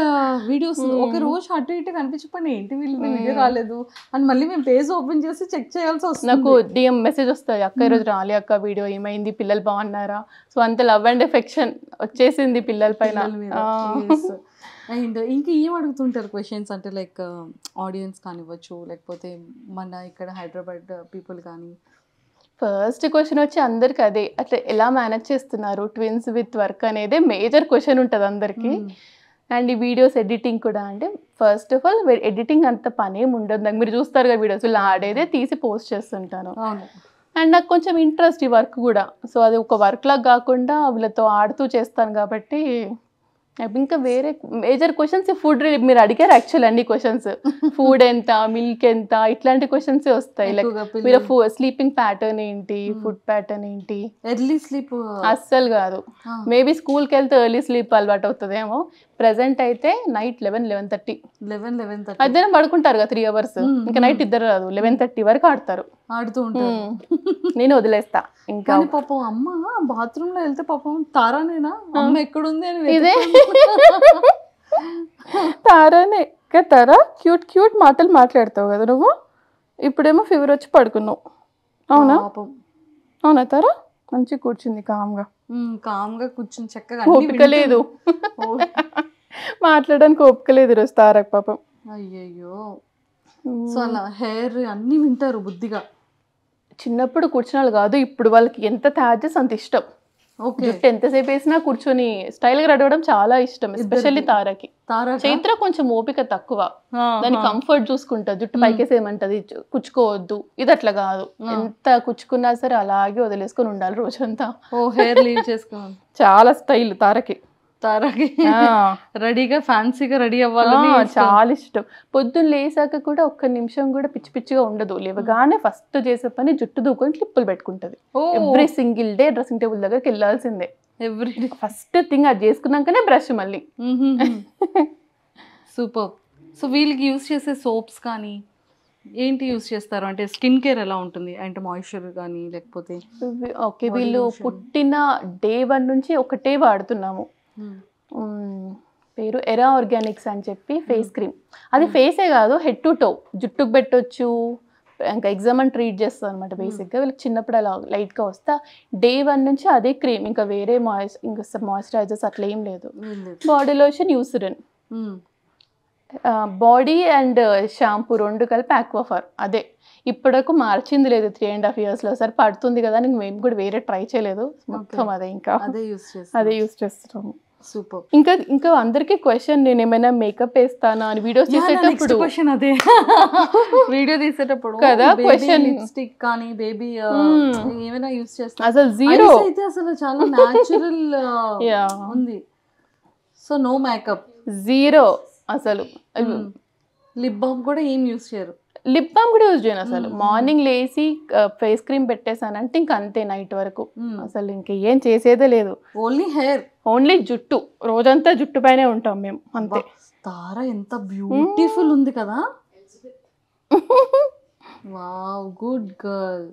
వీడియోస్ ఒక రోజు అటు ఇటు కనిపించకపోయినా ఏంటి వీళ్ళు వీడియో రాలేదు అని మళ్ళీ మేము పేజ్ ఓపెన్ చేసి చెక్ చేయాల్సి వస్తుంది. నాకు డిఎం మెసేజ్ వస్తుంది, అక్క ఈరోజు రాలే అక్క వీడియో, ఏమైంది, పిల్లలు బాగున్నారా. సో అంత లవ్ అండ్ ఎఫెక్షన్ వచ్చేసింది పిల్లల పైన. అండ్ ఇంకా ఏం అడుగుతుంటారు క్వశ్చన్స్ అంటే లైక్ ఆడియన్స్ కానివ్వచ్చు, లేకపోతే మన ఇక్కడ హైదరాబాద్ పీపుల్ కానీ? ఫస్ట్ క్వశ్చన్ వచ్చి అందరికి అదే, అట్లా ఎలా మేనేజ్ చేస్తున్నారు ట్విన్స్ విత్ వర్క్ అనేది మేజర్ క్వశ్చన్ ఉంటుంది అందరికీ. అండ్ ఈ వీడియోస్ ఎడిటింగ్ కూడా, అంటే ఫస్ట్ ఆఫ్ ఆల్ ఎడిటింగ్ అంత పని ఏమి ఉండదు నాకు. మీరు చూస్తారు కదా వీడియోస్, వీళ్ళు ఆడేదే తీసి పోస్ట్ చేస్తుంటాను. అండ్ నాకు కొంచెం ఇంట్రెస్ట్ ఈ వర్క్ కూడా. సో అది ఒక వర్క్ లాగా కాకుండా వీళ్ళతో ఆడుతూ చేస్తాను కాబట్టి. ఇంకా వేరే మేజర్ క్వశ్చన్స్ ఫుడ్, మీరు అడిగారు యాక్చువల్ అన్ని క్వశ్చన్స్, ఫుడ్ ఎంత, మిల్క్ ఎంత, ఇట్లాంటి క్వశ్చన్స్ వస్తాయి. లైక్ మీరు స్లీపింగ్ ప్యాటర్న్ ఏంటి, ఫుడ్ ప్యాటర్న్ ఏంటి. ఎర్లీ స్లీప్ అస్సలు కాదు, మేబీ స్కూల్కి వెళ్తే ఎర్లీ స్లీప్ అలవాటు అవుతుందేమో. ప్రెసెంట్ అయితే నైట్ 11-11:30 మధ్యాహ్నం పడుకుంటారు కదా 3 hours. ఇంకా నైట్ ఇద్దరు రాదు, 11:30 వరకు ఆడుతూ ఉంటారు. నేను వదిలేస్తా. ఇంకా పాపం అమ్మ బాత్రూమ్ లో వెళ్తే పాపం తారానేనా అమ్మ ఎక్కడుంది అని, ఇదే తారానే తారా క్యూట్ మాటలు మాట్లాడతావు కదా నువ్వు, ఇప్పుడేమో ఫీవర్ వచ్చి పడుకున్నావు. అవునా అవునా తారా? మంచి కూర్చుంది కామ్గా కూర్చుని చక్కగా. ఓపిక లేదు మాట్లాడడానికి, ఓపిక లేదు ఈరోజు తారకు పాపం. అయ్యయ్యో. సో అలా హెయిర్ అన్ని వింటారు బుద్ధిగా. చిన్నప్పుడు కూర్చున్న వాళ్ళు కాదు, ఇప్పుడు వాళ్ళకి ఎంత తయారు చేసి అంత ఇష్టం. జుట్టు ఎంతసేపు వేసినా కూర్చొని స్టైల్ గా రెడీ అవ్వడం చాలా ఇష్టం, ఎస్పెషల్లీ తారకి. చైత్ర కొంచెం ఓపిక తక్కువ, దాని కంఫర్ట్ చూసుకుంటా, జుట్టు పైకేసేయమంటది, కుచ్చుకోవద్దు. ఇది అట్లా కాదు, ఎంత కుచ్చుకున్నా సరే అలాగే వదిలేసుకొని ఉండాలి రోజంతా. హెయిర్ లీవ్ చేసుకోవాలి. చాలా స్టైల్ తారకి. రెడీగా ఫ్యాన్సీగా రెడీ అవ్వాలని చాలా ఇష్టం. పొద్దున్న లేసాక కూడా ఒక్క నిమిషం కూడా పిచ్చి పిచ్చిగా ఉండదు. లేవగానే ఫస్ట్ చేసే పని జుట్టు దూకొని క్లిప్పులు పెట్టుకుంటది. Every single day dressing table దగ్గరికి వెళ్ళాల్సిందే. ఎవ్రీ ఫస్ట్ థింగ్ అది చేసుకున్నాకనే బ్రష్ మళ్ళీ. సూపర్. సో వీళ్ళకి యూస్ చేసే సోప్స్ కానీ ఏంటి యూస్ చేస్తారు? అంటే స్కిన్ కేర్ ఎలా ఉంటుంది? అంటే మాయిశ్చర్ కానీ లేకపోతే? ఓకే, వీళ్ళు పుట్టిన డే 1 నుంచి ఒకటే వాడుతున్నాము. పేరు ఎరా ఆర్గానిక్స్ అని చెప్పి ఫేస్ క్రీమ్. అది ఫేసే కాదు, హెడ్ టు టో జుట్టుకు పెట్టొచ్చు. ఇంకా ఎగ్జామ్ అని ట్రీట్ చేస్తుంది అనమాట. బేసిక్గా వీళ్ళకి చిన్నప్పుడు అలా లైట్గా వస్తా డే 1 నుంచి అదే క్రీమ్, ఇంకా వేరే ఇంకా మాయిశ్చరైజర్స్ అట్లా ఏం లేదు. Body lotion, Eucerin, body and shampoo 2 కలిపి ఆక్వాఫర్. అదే ఇప్పటికు మార్చింది లేదు. 3.5 yearsలో సరే పడుతుంది కదా అని మేము కూడా వేరే ట్రై చేయలేదు. మొత్తం అదే ఇంకా అదే యూస్ చేస్తున్నాము. సూపర్. ఇంకా అందరికి క్వశ్చన్, నేను ఏమైనా మేకప్ వేస్తానా అని వీడియోస్ చేసేటప్పుడు. అదే వీడియో తీసేటప్పుడు కదా క్వశ్చన్, లిప్స్టిక్ కానీ బేబీ ఏమైనా యూస్ చేస్తా? అసలు జీరో అయితే అసలు చాలా న్యాచురల్ ఉంది. సో నో మేకప్, జీరో అసలు. లిప్ బామ్ కూడా ఏం యూస్ చేయరు? లిప్ బామ్ కూడా యూజ్ చేయను అసలు. మార్నింగ్ లేసి ఫేస్ క్రీమ్ పెట్టేసానంటే ఇంక అంతే, నైట్ వరకు అసలు ఇంకా ఏం చేసేదే లేదు. ఓన్లీ హెయిర్, ఓన్లీ జుట్టు, రోజంతా జుట్టు పైనే ఉంటాం మేము అంతే. తారా ఎంత బ్యూటిఫుల్ ఉంది కదా. Wow, good girl,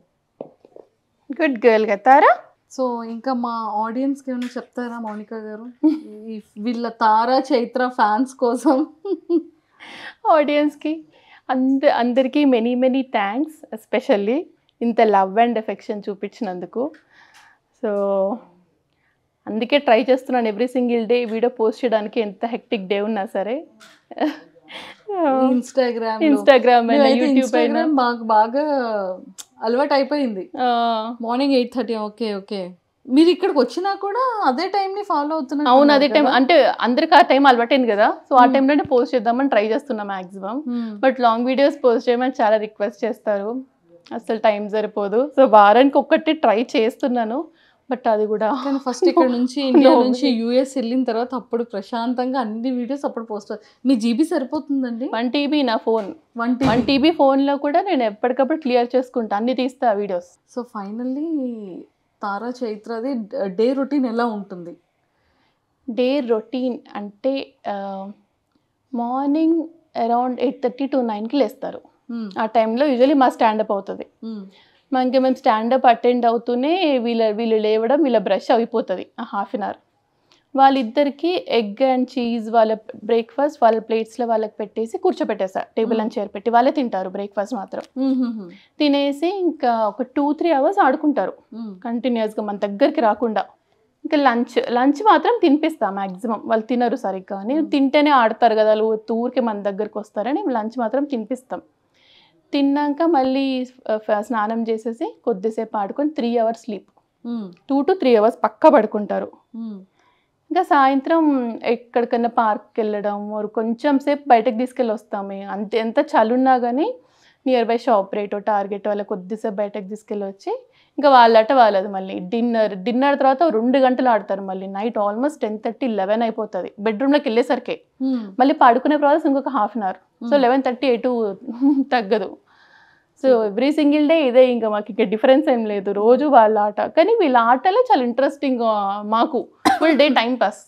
good girl కదా తారా. సో ఇంకా మా ఆడియన్స్ కి ఏమైనా చెప్తారా మౌనిక గారు, వీళ్ళ తారా చైత్ర ఫ్యాన్స్ కోసం? ఆడియన్స్కి అందరికీ మెనీ థ్యాంక్స్, ఎస్పెషల్లీ ఇంత లవ్ అండ్ ఎఫెక్షన్ చూపించినందుకు. సో అందుకే ట్రై చేస్తున్నాను every single day video post చేయడానికి, ఎంత హెక్టిక్ డే ఉన్నా సరే. ఇన్స్టాగ్రామ్ అయినా యూట్యూబ్ అయినా మాకు బాగా అలవాటు అయిపోయింది. మార్నింగ్ 8:30. ఓకే, మీరు ఇక్కడికి వచ్చినా కూడా అదే టైంని ఫాలో అవుతున్నారు? అవును, అదే టైం. అంటే అందరికి ఆ టైం అలవాటైంది కదా, సో ఆ టైంలోనే పోస్ట్ చేద్దామని ట్రై చేస్తున్నా maximum. But long videos post చేయమని చాలా రిక్వెస్ట్ చేస్తారు, అసలు టైం సరిపోదు. సో వారానికి ఒక్కటి ట్రై చేస్తున్నాను, బట్ అది కూడా ఫస్ట్ ఇక్కడ నుంచి ఇండియా నుంచి US వెళ్ళిన తర్వాత అప్పుడు ప్రశాంతంగా అన్ని వీడియోస్ అప్పుడు పోస్ట్. మీ జీబీ సరిపోతుందండి? 1 TB నా ఫోన్. 1 TB ఫోన్లో కూడా నేను ఎప్పటికప్పుడు క్లియర్ చేసుకుంటా, అన్ని తీస్తా వీడియోస్. సో ఫైనల్లీ తారా చైత్రది డే రొటీన్ ఎలా ఉంటుంది? డే రొటీన్ అంటే మార్నింగ్ అరౌండ్ 8:30 to 9కి లేస్తారు. ఆ టైంలో యూజువలీ మా స్టాండప్ అవుతుంది. ఇంకా మేము స్టాండప్ అటెండ్ అవుతూనే వీళ్ళు లేవడం, వీళ్ళ బ్రష్ అయిపోతుంది 1/2 an hour. వాళ్ళిద్దరికి ఎగ్ అండ్ చీజ్ వాళ్ళ బ్రేక్ఫాస్ట్ వాళ్ళ ప్లేట్స్లో వాళ్ళకి పెట్టేసి కూర్చోపెట్టేసా, టేబుల్ అండ్ చైర్ పెట్టి. వాళ్ళే తింటారు బ్రేక్ఫాస్ట్ మాత్రం. తినేసి ఇంకా ఒక 2-3 hours ఆడుకుంటారు కంటిన్యూస్గా, మన దగ్గరికి రాకుండా. ఇంకా లంచ్ మాత్రం తినిపిస్తా మ్యాక్సిమం. వాళ్ళు తినరు సరిగ్గా అని, తింటేనే ఆడతారు కదా వాళ్ళు, ఊరికి మన దగ్గరికి వస్తారని లంచ్ మాత్రం తినిపిస్తాం. తిన్నాక మళ్ళీ స్నానం చేసేసి కొద్దిసేపు ఆడుకొని 3 hours స్లీప్. 2 to 3 hours పక్కా పడుకుంటారు. ఇంకా సాయంత్రం ఎక్కడికన్నా పార్క్కి వెళ్ళడం, కొంచెం సేపు బయటకు తీసుకెళ్ళి వస్తాము. ఎంత చలున్నా కానీ నియర్ బై షాప్ రేటో టార్గెట్ వాళ్ళ కొద్దిసేపు బయటకు తీసుకెళ్ళి వచ్చి ఇంకా వాళ్ళట వాళ్ళది మళ్ళీ డిన్నర్ తర్వాత 2 గంటలు ఆడతారు. మళ్ళీ నైట్ ఆల్మోస్ట్ 10:30, 11 అయిపోతుంది బెడ్రూమ్లోకి వెళ్ళేసరికి. మళ్ళీ పడుకునే ప్రాసెస్ ఇంకొక 1/2 an hour. సో 11:30 ఎటు తగ్గదు. సో ఎవ్రీ సింగిల్ డే ఇదే, ఇంకా మాకు ఇంకా డిఫరెన్స్ ఏం లేదు. రోజు వాళ్ళ ఆట, కానీ వీళ్ళ ఆటలే చాలా ఇంట్రెస్టింగ్. మాకు ఫుల్ డే టైం పాస్.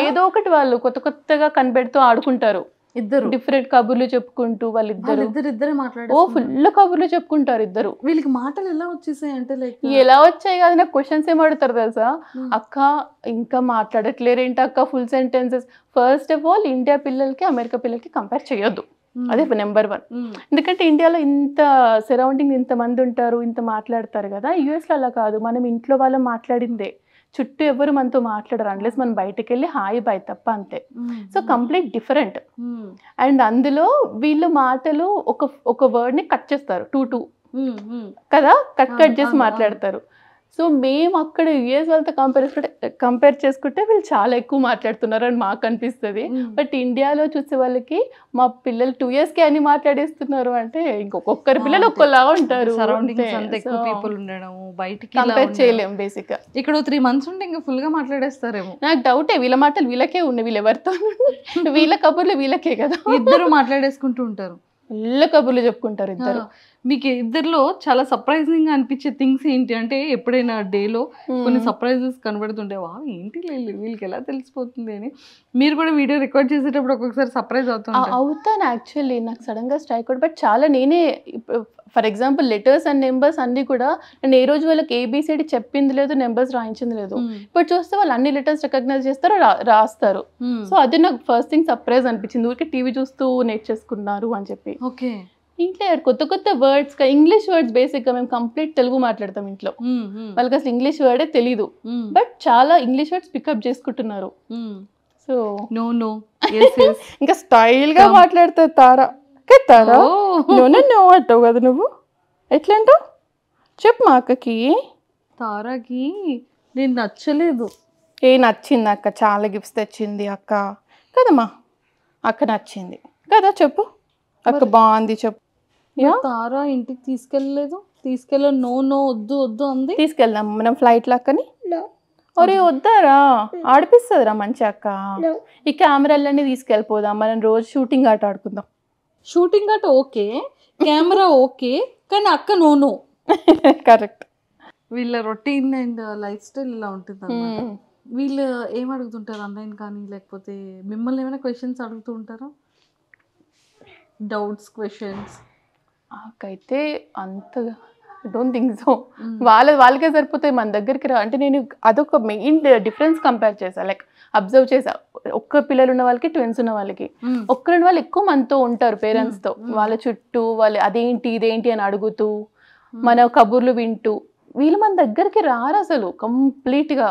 ఏదో ఒకటి వాళ్ళు కొత్తగా కనిపెడుతూ ఆడుకుంటారు. ఇద్దరు డిఫరెంట్ కబుర్లు చెప్పుకుంటూ వాళ్ళిద్దరే మాట్లాడారు. ఫుల్ కబుర్లు చెప్పుకుంటారు ఇద్దరు. వీళ్ళకి మాటలు ఎలా వచ్చేసాయి అంటే లైక్ ఎలా వచ్చాయి కాదు, నాకు క్వశ్చన్స్ ఏం అడుగుతారు తెలుసా, అక్క ఇంకా మాట్లాడట్లేరేంటి అక్క full sentences. First of all India పిల్లలకి అమెరికా పిల్లలకి కంపేర్ చేయొద్దు, అదే నెంబర్ 1. ఎందుకంటే ఇండియాలో ఇంత సరౌండింగ్ ఇంతమంది ఉంటారు, ఇంత మాట్లాడతారు కదా. యూఎస్లో అలా కాదు, మనం ఇంట్లో వాళ్ళు మాట్లాడిందే, చుట్టూ ఎవరు మనతో మాట్లాడరు అన్లెస్ మనం బయటకు వెళ్ళి హాయ్ బాయ్ తప్ప, అంతే. So complete different. అండ్ అందులో వీళ్ళు మాటలు ఒక వర్డ్ని కట్ చేస్తారు 2 కదా, కట్ కట్ చేసి మాట్లాడతారు. సో మేము అక్కడ యుఎస్ వాళ్ళతో కంపేర్ చేసుకుంటే వీళ్ళు చాలా ఎక్కువ మాట్లాడుతున్నారు అని మాకు అనిపిస్తుంది. బట్ ఇండియాలో చూసే వాళ్ళకి మా పిల్లలు 2 years కి అన్ని మాట్లాడేస్తున్నారు అంటే ఇంకొకరి పిల్లలు ఒక్కలా ఉంటారు. కంపేర్ చేయలేము బేసిక్ గా. ఇక్కడ 3 months ఉంటే ఇంకా ఫుల్ గా మాట్లాడేస్తారేమో. నాకు డౌటే, వీళ్ళ మాటలు వీళ్ళకే ఉన్నాయి, వీళ్ళు ఎవరితో వీళ్ళ కబుర్లు వీళ్ళకే కదా. ఇద్దరు మాట్లాడేసుకుంటూ ఉంటారు, వీళ్ళ కబుర్లు చెప్పుకుంటారు ఇద్దరు. మీకు ఇద్దరిలో చాలా సర్ప్రైజింగ్ గా అనిపించే థింగ్స్ ఏంటి అంటే, ఎప్పుడైనా డేలో కొన్ని సర్ప్రైజెస్ కనబడుతుంటే వా ఏంటి వీళ్ళకి ఎలా తెలిసిపోతుంది అని మీరు కూడా వీడియో రికార్డ్ చేసేటప్పుడు ఒక్కొక్కసారి సర్ప్రైజ్ అవుతాను. యాక్చువల్లీ నాకు సడన్ గా స్ట్రైక్ అవుట్, బట్ చాలా నేనే for example letters and numbers అన్ని కూడా నేను ఏ రోజు వాళ్ళకి ఏబిసిడి చెప్పింది లేదు, నెంబర్స్ రాయించింది లేదు. ఇప్పుడు చూస్తే వాళ్ళు అన్ని లెటర్స్ రికగ్నైజ్ చేస్తారు, రాస్తారు. సో అది నాకు ఫస్ట్ థింగ్ సర్ప్రైజ్ అనిపించింది. ఊరికే టీవీ చూస్తూ నేర్చేసుకున్నారు అని చెప్పి. ఓకే, ఇంట్లో కొత్త కొత్త వర్డ్స్, ఇంగ్లీష్ వర్డ్స్ బేసిక్ గా మేము కంప్లీట్ తెలుగు మాట్లాడతాం ఇంట్లో, వాళ్ళకి అసలు ఇంగ్లీష్ వర్డే తెలీదు, బట్ చాలా ఇంగ్లీష్ వర్డ్స్ పికప్ చేసుకుంటున్నారు. సో ఇంకా స్టైల్ గా మాట్లాడుతుంది తారా. తారా నో అంటావు కదా నువ్వు, ఎట్లా అంటావు చెప్పు మా అక్కకి. తారాకి నేను నచ్చలేదు. నచ్చింది అక్క, చాలా గిఫ్ట్స్ తెచ్చింది అక్క కదమ్మా, అక్క నచ్చింది కదా చెప్పు, అక్క బాగుంది చెప్పు. తారా ఇంటికి తీసుకెళ్ళలేదు, నో వద్దు వద్దు అంది. తీసుకెళ్దాం మనం ఫ్లైట్ లక్కని. ఒరే వద్దారా, ఆడిపిస్తుందిరా మంచి అక్క. ఈ కెమెరాలన్నీ తీసుకెళ్ళిపోదాం, మనం రోజు షూటింగ్ ఆట ఆడుకుందాం. షూటింగ్ ఆట ఓకే, కెమెరా ఓకే, కానీ అక్క నో. కరెక్ట్. వీళ్ళ రొటీన్ అండ్ లైఫ్ స్టైల్ ఇలా ఉంటుంది అన్నమాట. వీళ్ళు ఏం అడుగుతుంటారు ఆన్లైన్ కానీ, లేకపోతే మిమ్మల్ని ఏమైనా క్వశ్చన్స్ అడుగుతూ ఉంటారా? Doubts, questions? నాకైతే అంతగా డోంట్ థింక్ సో. వాళ్ళకే సరిపోతాయి, మన దగ్గరికి రా అంటే. నేను అదొక మెయిన్ డిఫరెన్స్ కంపేర్ చేసా, లైక్ అబ్జర్వ్ చేసా. ఒక్క పిల్లలు ఉన్న వాళ్ళకి, ట్విన్స్ ఉన్న వాళ్ళకి, ఒక్కరున్న వాళ్ళు ఎక్కువ మనతో ఉంటారు పేరెంట్స్ తో, వాళ్ళ చుట్టూ వాళ్ళు అదేంటి ఇదేంటి అని అడుగుతూ, మన కబుర్లు వింటూ. వీళ్ళు మన దగ్గరికి రారు అసలు కంప్లీట్ గా.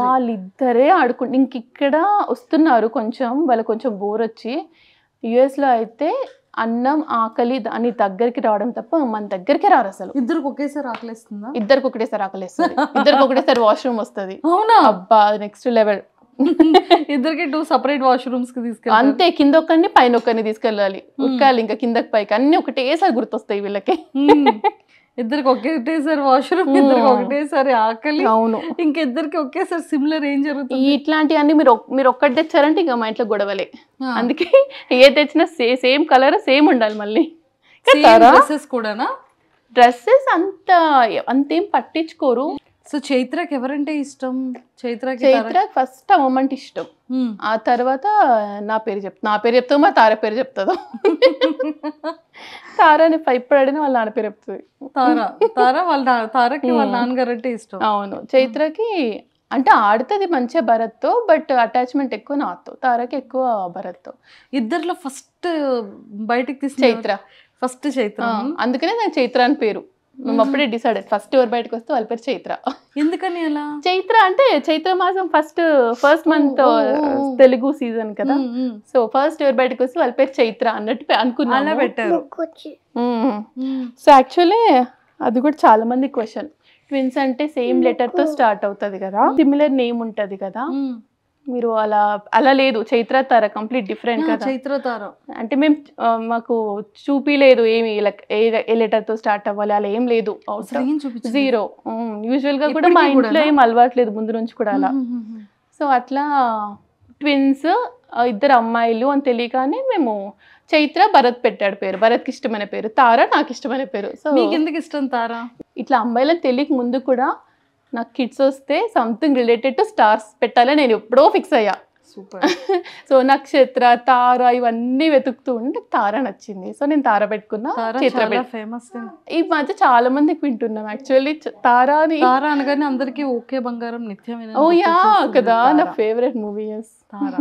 వాళ్ళిద్దరే ఆడుకుంటు ఇంక ఇక్కడ వస్తున్నారు కొంచెం, వాళ్ళకి కొంచెం బోర్ వచ్చి. యుఎస్ లో అయితే అన్నం ఆకలి దాని దగ్గరికి రావడం తప్ప మన దగ్గరికి రారు అసలు. ఇద్దరికి ఒకేసారి ఆకలిస్తుందా? ఇద్దరికి ఒకటేసారి ఆకలిస్తుంది, ఇద్దరికి ఒకటేసారి వాష్రూమ్ వస్తుంది. అవునా? అబ్బా నెక్స్ట్ లెవెల్. ఇద్దరికి 2 separate వాష్రూమ్స్ కి తీసుకెళ్ళాలి. అంతే, కింద ఒకరిని పైన ఒకరిని తీసుకెళ్ళాలి, ఉక్కాలి ఇంకా కిందకి పైకి అన్ని ఒకటేసారి గుర్తొస్తాయి వీళ్ళకి. ఇద్దరికి ఒకటేసారి వాష్రూమ్, ఇద్దరికి ఒకటేసారి ఆకలి. అవును, ఇంకిద్దరికి ఒకేసారి సిమిలర్ ఏం జరుగుతుంది? ఇట్లాంటివన్నీ మీరు ఒక్కటి తెచ్చారంటే ఇంకా మా ఇంట్లో గొడవలే. అందుకే ఏ తెచ్చినా సేమ్ కలర్ సేమ్ ఉండాలి. మళ్ళీ డ్రెస్సెస్ అంతేం పట్టించుకోరు. సో చైత్రకి ఎవరంటే ఇష్టం? చైత్ర ఫస్ట్ అమ్మమ్మంటే ఇష్టం, ఆ తర్వాత నా పేరు చెప్తా, మా తార పేరు చెప్తుందో. తారాని ఇప్పుడు అడిగిన వాళ్ళ నాన్న పేరు చెప్తుంది. తారకి వాళ్ళ నాన్నగారు అంటే ఇష్టం. అవును, చైత్రకి అంటే ఆడుతుంది మంచిగా భరత్తో, బట్ అటాచ్మెంట్ ఎక్కువ నాతో. తారకి ఎక్కువ భరత్తో. ఇద్దరిలో ఫస్ట్ బయటకి తీసి చైత్ర. అందుకనే నాకు చైత్ర అని పేరు. మేము అప్పుడే డిసైడెడ్, ఫస్ట్ ఎవరు బయటకు వస్తే వాళ్ళ పేరు చైత్ర. ఎందుకని అలా? చైత్ర అంటే చైత్ర మాసం ఫస్ట్ మంత్ తెలుగు సీజన్ కదా. సో ఫస్ట్ ఎవరు బయటకు వస్తే వాళ్ళ పేరు చైత్ర అన్నట్టు అనుకున్నా పెట్టారు. సో యాక్చువల్లీ అది కూడా చాలా మంది క్వశ్చన్. ట్విన్స్ అంటే సేమ్ లెటర్ తో స్టార్ట్ అవుతుంది కదా, సిమిలర్ నేమ్ ఉంటది కదా. మీరు అలా లేదు, చైత్ర తార కంప్లీట్ డిఫరెంట్ కదా. చైత్ర తార అంటే మేము మాకు చూపిలేదు ఏమి ఏ లెటర్ తో స్టార్ట్ అవ్వాలి అలా ఏం లేదు, జీరో. యూజువల్ గా కూడా మా ఇంట్లో ఏం అలవాట్లేదు ముందు నుంచి కూడా అలా. సో అట్లా ట్విన్స్ ఇద్దరు అమ్మాయిలు అని తెలియగానే మేము చైత్ర భరత్ పెట్టాడు పేరు. భరత్కి ఇష్టమైన పేరు, తార నాకు ఇష్టమైన పేరు. సో మీకు ఎందుకు ఇష్టం తార? ఇట్లా అమ్మాయిలని తెలియక ముందు కూడా నాకు కిడ్స్ వస్తే సంథింగ్ రిలేటెడ్ టు స్టార్స్ పెట్టాలని నేను ఎప్పుడో ఫిక్స్ అయ్యా. సూపర్. సో నక్షత్ర, తార ఇవన్నీ వెతుకుతూ ఉంటే తార నచ్చింది. సో నేను తార పెట్టుకున్నా. ఫేమస్ ఈ మధ్య చాలా మందికి వింటున్నాం యాక్చువల్లీ తార అనగానే అందరికి ఓకే బంగారం నిత్యమైన. ఓ యా కదా, నా ఫేవరెట్ మూవీ తార.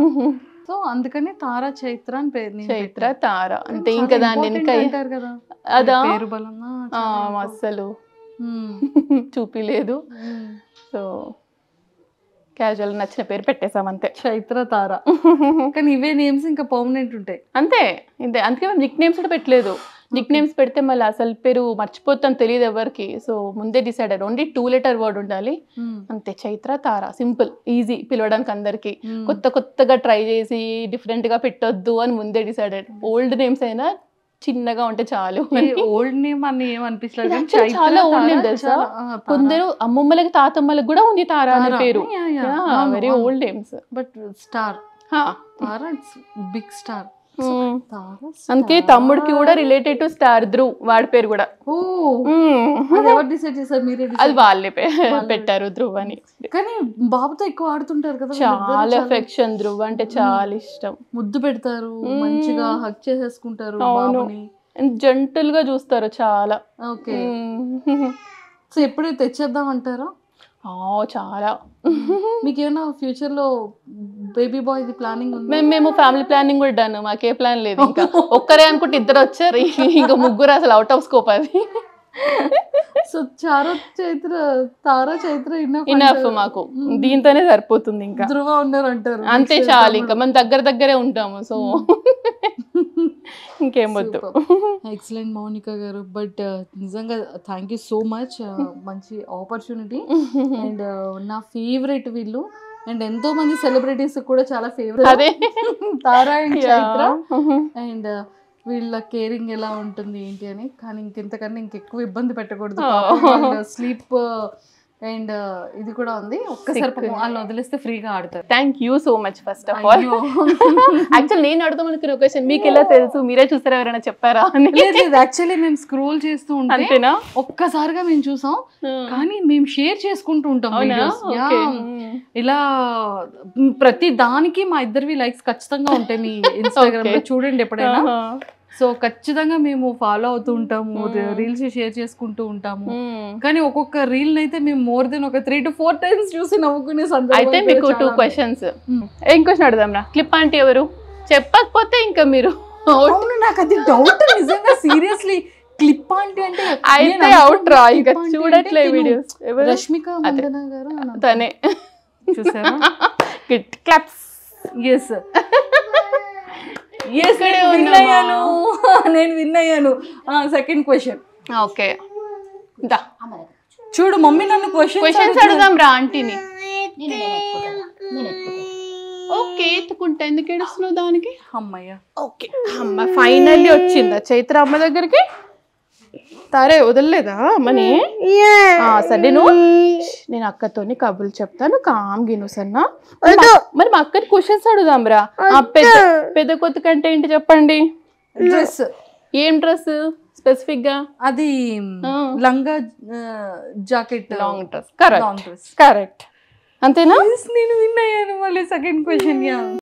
సో అందుకని తార చైత్ర అని పేరు. చైత్ర తార అంతే. ఇంకా దాన్ని ఇంకా అదా అస్సలు చూపిలేదు. సో క్యాజువల్ నచ్చిన పేరు పెట్టేసాం అంతే, చైత్ర తార. కానీ ఇవే నేమ్స్ ఇంకా పర్మనెంట్ ఉంటాయి అంతే. అందుకే మేము నిక్ నేమ్స్ కూడా పెట్టలేదు. నిక్ నేమ్స్ పెడితే మళ్ళీ అసలు పేరు మర్చిపోతాం తెలియదు ఎవరికి. సో ముందే డిసైడ్ అయ్యారు ఓన్లీ 2 letter వర్డ్ ఉండాలి అంతే. చైత్ర, తార, సింపుల్, ఈజీ పిలవడానికి అందరికి. కొత్తగా ట్రై చేసి డిఫరెంట్ గా పెట్టొద్దు అని ముందే డిసైడ్ అయ్యారు. ఓల్డ్ నేమ్స్ అయినా చిన్నగా ఉంటే చాలు. ఓల్డ్ నేమ్ అని ఏమనిపిస్తలేదు, చాలా ఓల్డ్ నేమ్ తెలుసా. కొందరు అమ్మమ్మలకి తాతమ్మలకు కూడా ఉంది తార అనే పేరు. Very old names. But star Tara it's big star. అందుకే తమ్ముడికి కూడా రిలేటెడ్ టు స్టార్ ధ్రువ్, వాడి పేరు కూడా. అది వాళ్ళే పెట్టారు ధ్రువ్ అని. కానీ బాబుతో ఎక్కువ ఆడుతుంటారు కదా, చాలా ఎఫెక్షన్. ధ్రువ్ అంటే చాలా ఇష్టం, ముద్దు పెడతారు, మంచిగా హగ్ చేసేసుకుంటారు. జంటల్ గా చూస్తారు చాలా. ఓకే, సో ఎప్పుడు తెచ్చేద్దాం అంటారా? చాలా. మీకు ఏమైనా ఫ్యూచర్ లో బేబీ బాయ్ ది ప్లానింగ్ ఉంది? మేము ఫ్యామిలీ ప్లానింగ్ కూడా డన్, మాకే ప్లాన్ లేదు. ఇంకా ఒక్కరే అనుకుంటే 2 వచ్చారు, ఇంకా 3 అసలు అవుట్ ఆఫ్ స్కోప్ అది. సో తారా చైత్ర ఇనఫ్ మాకు, దీంతోనే సరిపోతుంది. ఇంకా ధ్రువ ఉన్నారు అంటారు, అంతే చాలు. ఇంకా మనం దగ్గరే ఉంటాము, సో ఇంకేం వద్దు. ఎక్సలెంట్ మౌనిక గారు. బట్ నిజంగా థ్యాంక్ యూ సో మచ్, మంచి ఆపర్చునిటీ. అండ్ నా ఫేవరెట్ వీళ్ళు, అండ్ ఎంతో మంది సెలబ్రిటీస్ కూడా చాలా favourite Tara and Chaitra. And వీళ్ళ కేరింగ్ ఎలా ఉంటుంది ఏంటి అని. కానీ ఇంకెంతకన్నా ఇంకెక్కువ ఇబ్బంది పెట్టకూడదు, స్లీప్ అండ్ ఇది కూడా ఉంది. ఒక్కసారి వాళ్ళు వదిలేస్తే ఫ్రీగా ఆడతారు. Thank you so much. First of all actual నేను అడుగుదాం అనుకున్న క్వశ్చన్ మీకు ఎలా తెలుసు, మీరే చూసారా, ఎవరైనా చెప్పారా? యాక్చువల్లీ మేము స్క్రోల్ చేస్తూ ఉంటేనా ఒక్కసారిగా మేము చూసాం, కానీ మేము షేర్ చేసుకుంటూ ఉంటాం ఇలా. ప్రతి దానికి మా ఇద్దరివి లైక్స్ ఖచ్చితంగా ఉంటాయి మీ ఇన్స్టాగ్రామ్ లో, చూడండి ఎప్పుడైనా. సో ఖచ్చితంగా మేము ఫాలో అవుతూ ఉంటాము, రీల్స్ షేర్ చేసుకుంటూ ఉంటాము. కానీ ఒక్కొక్క రీల్ అయితే మేము మోర్ దెన్ ఒక 3 to 4 times చూసి నవ్వుకునే సందర్భం. అయితే మీకు 2 questions. ఏం క్వశ్చన్ అడుగుదాం రా? క్లిప్ ఆంటీ ఎవరు చెప్పకపోతే ఇంకా మీరు. అవును, నాకు అది డౌట్ నిజంగా, సీరియస్లీ. క్లిప్ ఆంటీ అంటే అయితే అవుట్ రా, ఇంకా చూడట్లే వీడియోస్. రష్మిక మందన గారు తనే, చూసారా? క్లాప్స్. ఎస్ నేను విన్ అయ్యాను. Second question. ఓకే, చూడు మమ్మీ నన్ను క్వశ్చన్స్ అడుగుదాం రా ఆంటీని. ఓకే, ఎత్తుకుంటా. ఎందుకు ఏడుస్తున్నావు దానికి? అమ్మయ్య. ఓకే అమ్మ ఫైనల్లీ వచ్చిందా చైత్ర అమ్మ దగ్గరికి? తారే వదలలేదా అమ్మని? సరే నేను అక్కతోని కబుర్లు చెప్తాను, కామ్ గిను సన్నా. మరి మా అక్కని క్వశ్చన్స్ అడుగుదాం రా. పెద్ద కొత్త కంటే ఏంటి చెప్పండి? డ్రెస్. ఏం డ్రెస్ స్పెసిఫిక్ గా? అది లంగా జాకెట్, లాంగ్ డ్రెస్. కరెక్ట్. అంతేనా? నేను విన్ అయ్యాను. మళ్ళీ సెకండ్ క్వశ్చన్.